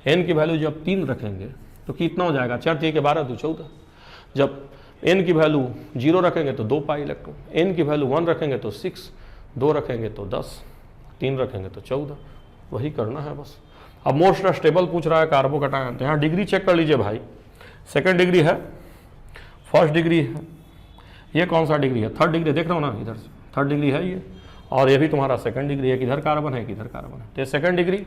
n की वैल्यू जब 3 रखेंगे तो कितना हो जाएगा, 4 3 के 12 2 14। जब n की वैल्यू 0 रखेंगे तो 2 पाई इलेक्ट्रॉन, n की वैल्यू 1 रखेंगे तो 6, 2 रखेंगे तो 10, 3 रखेंगे तो 14, वही करना है बस। अब मोस्ट स्टेबल पूछ रहा है कार्बोकैटायन, तो यहाँ डिग्री चेक कर लीजिए भाई, सेकंड डिग्री है, फर्स्ट डिग्री है, ये कौन सा डिग्री है, थर्ड डिग्री, देख रहा हो ना इधर से, थर्ड डिग्री है ये, और ये भी तुम्हारा सेकंड डिग्री है, किधर कार्बन है किधर कार्बन है, तो ये सेकंड डिग्री,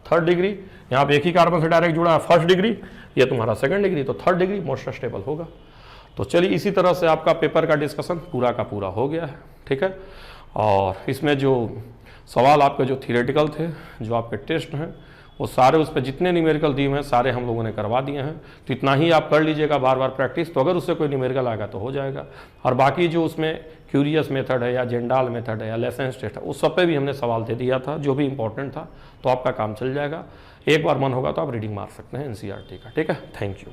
थर्ड डिग्री, यहाँ पे एक ही कार्बन से डायरेक्ट जुड़ा है, फर्स्ट डिग्री, ये तुम्हारा सेकंड डिग्री, तो थर्ड डिग्री मोस्ट स्टेबल होगा। तो चलिए इसी तरह से आपका पेपर का डिस्कशन पूरा का पूरा हो गया है। ठीक है, और इसमें जो सवाल आपके जो थियोरेटिकल थे, जो आपके टेस्ट हैं, वो सारे उस पर जितने न्यूमेरिकल दिए हैं सारे हम लोगों ने करवा दिए हैं, तो इतना ही आप कर लीजिएगा बार बार प्रैक्टिस, तो अगर उससे कोई न्यूमेरिकल आएगा तो हो जाएगा। और बाकी जो उसमें क्यूरियस मेथड है या जेंडाल मेथड है या लेसेंस टेस्ट है, उस सब पे भी हमने सवाल दे दिया था जो भी इंपॉर्टेंट था, तो आपका काम चल जाएगा। एक बार मन होगा तो आप रीडिंग मार सकते हैं एनसीईआरटी का। ठीक है, थैंक यू।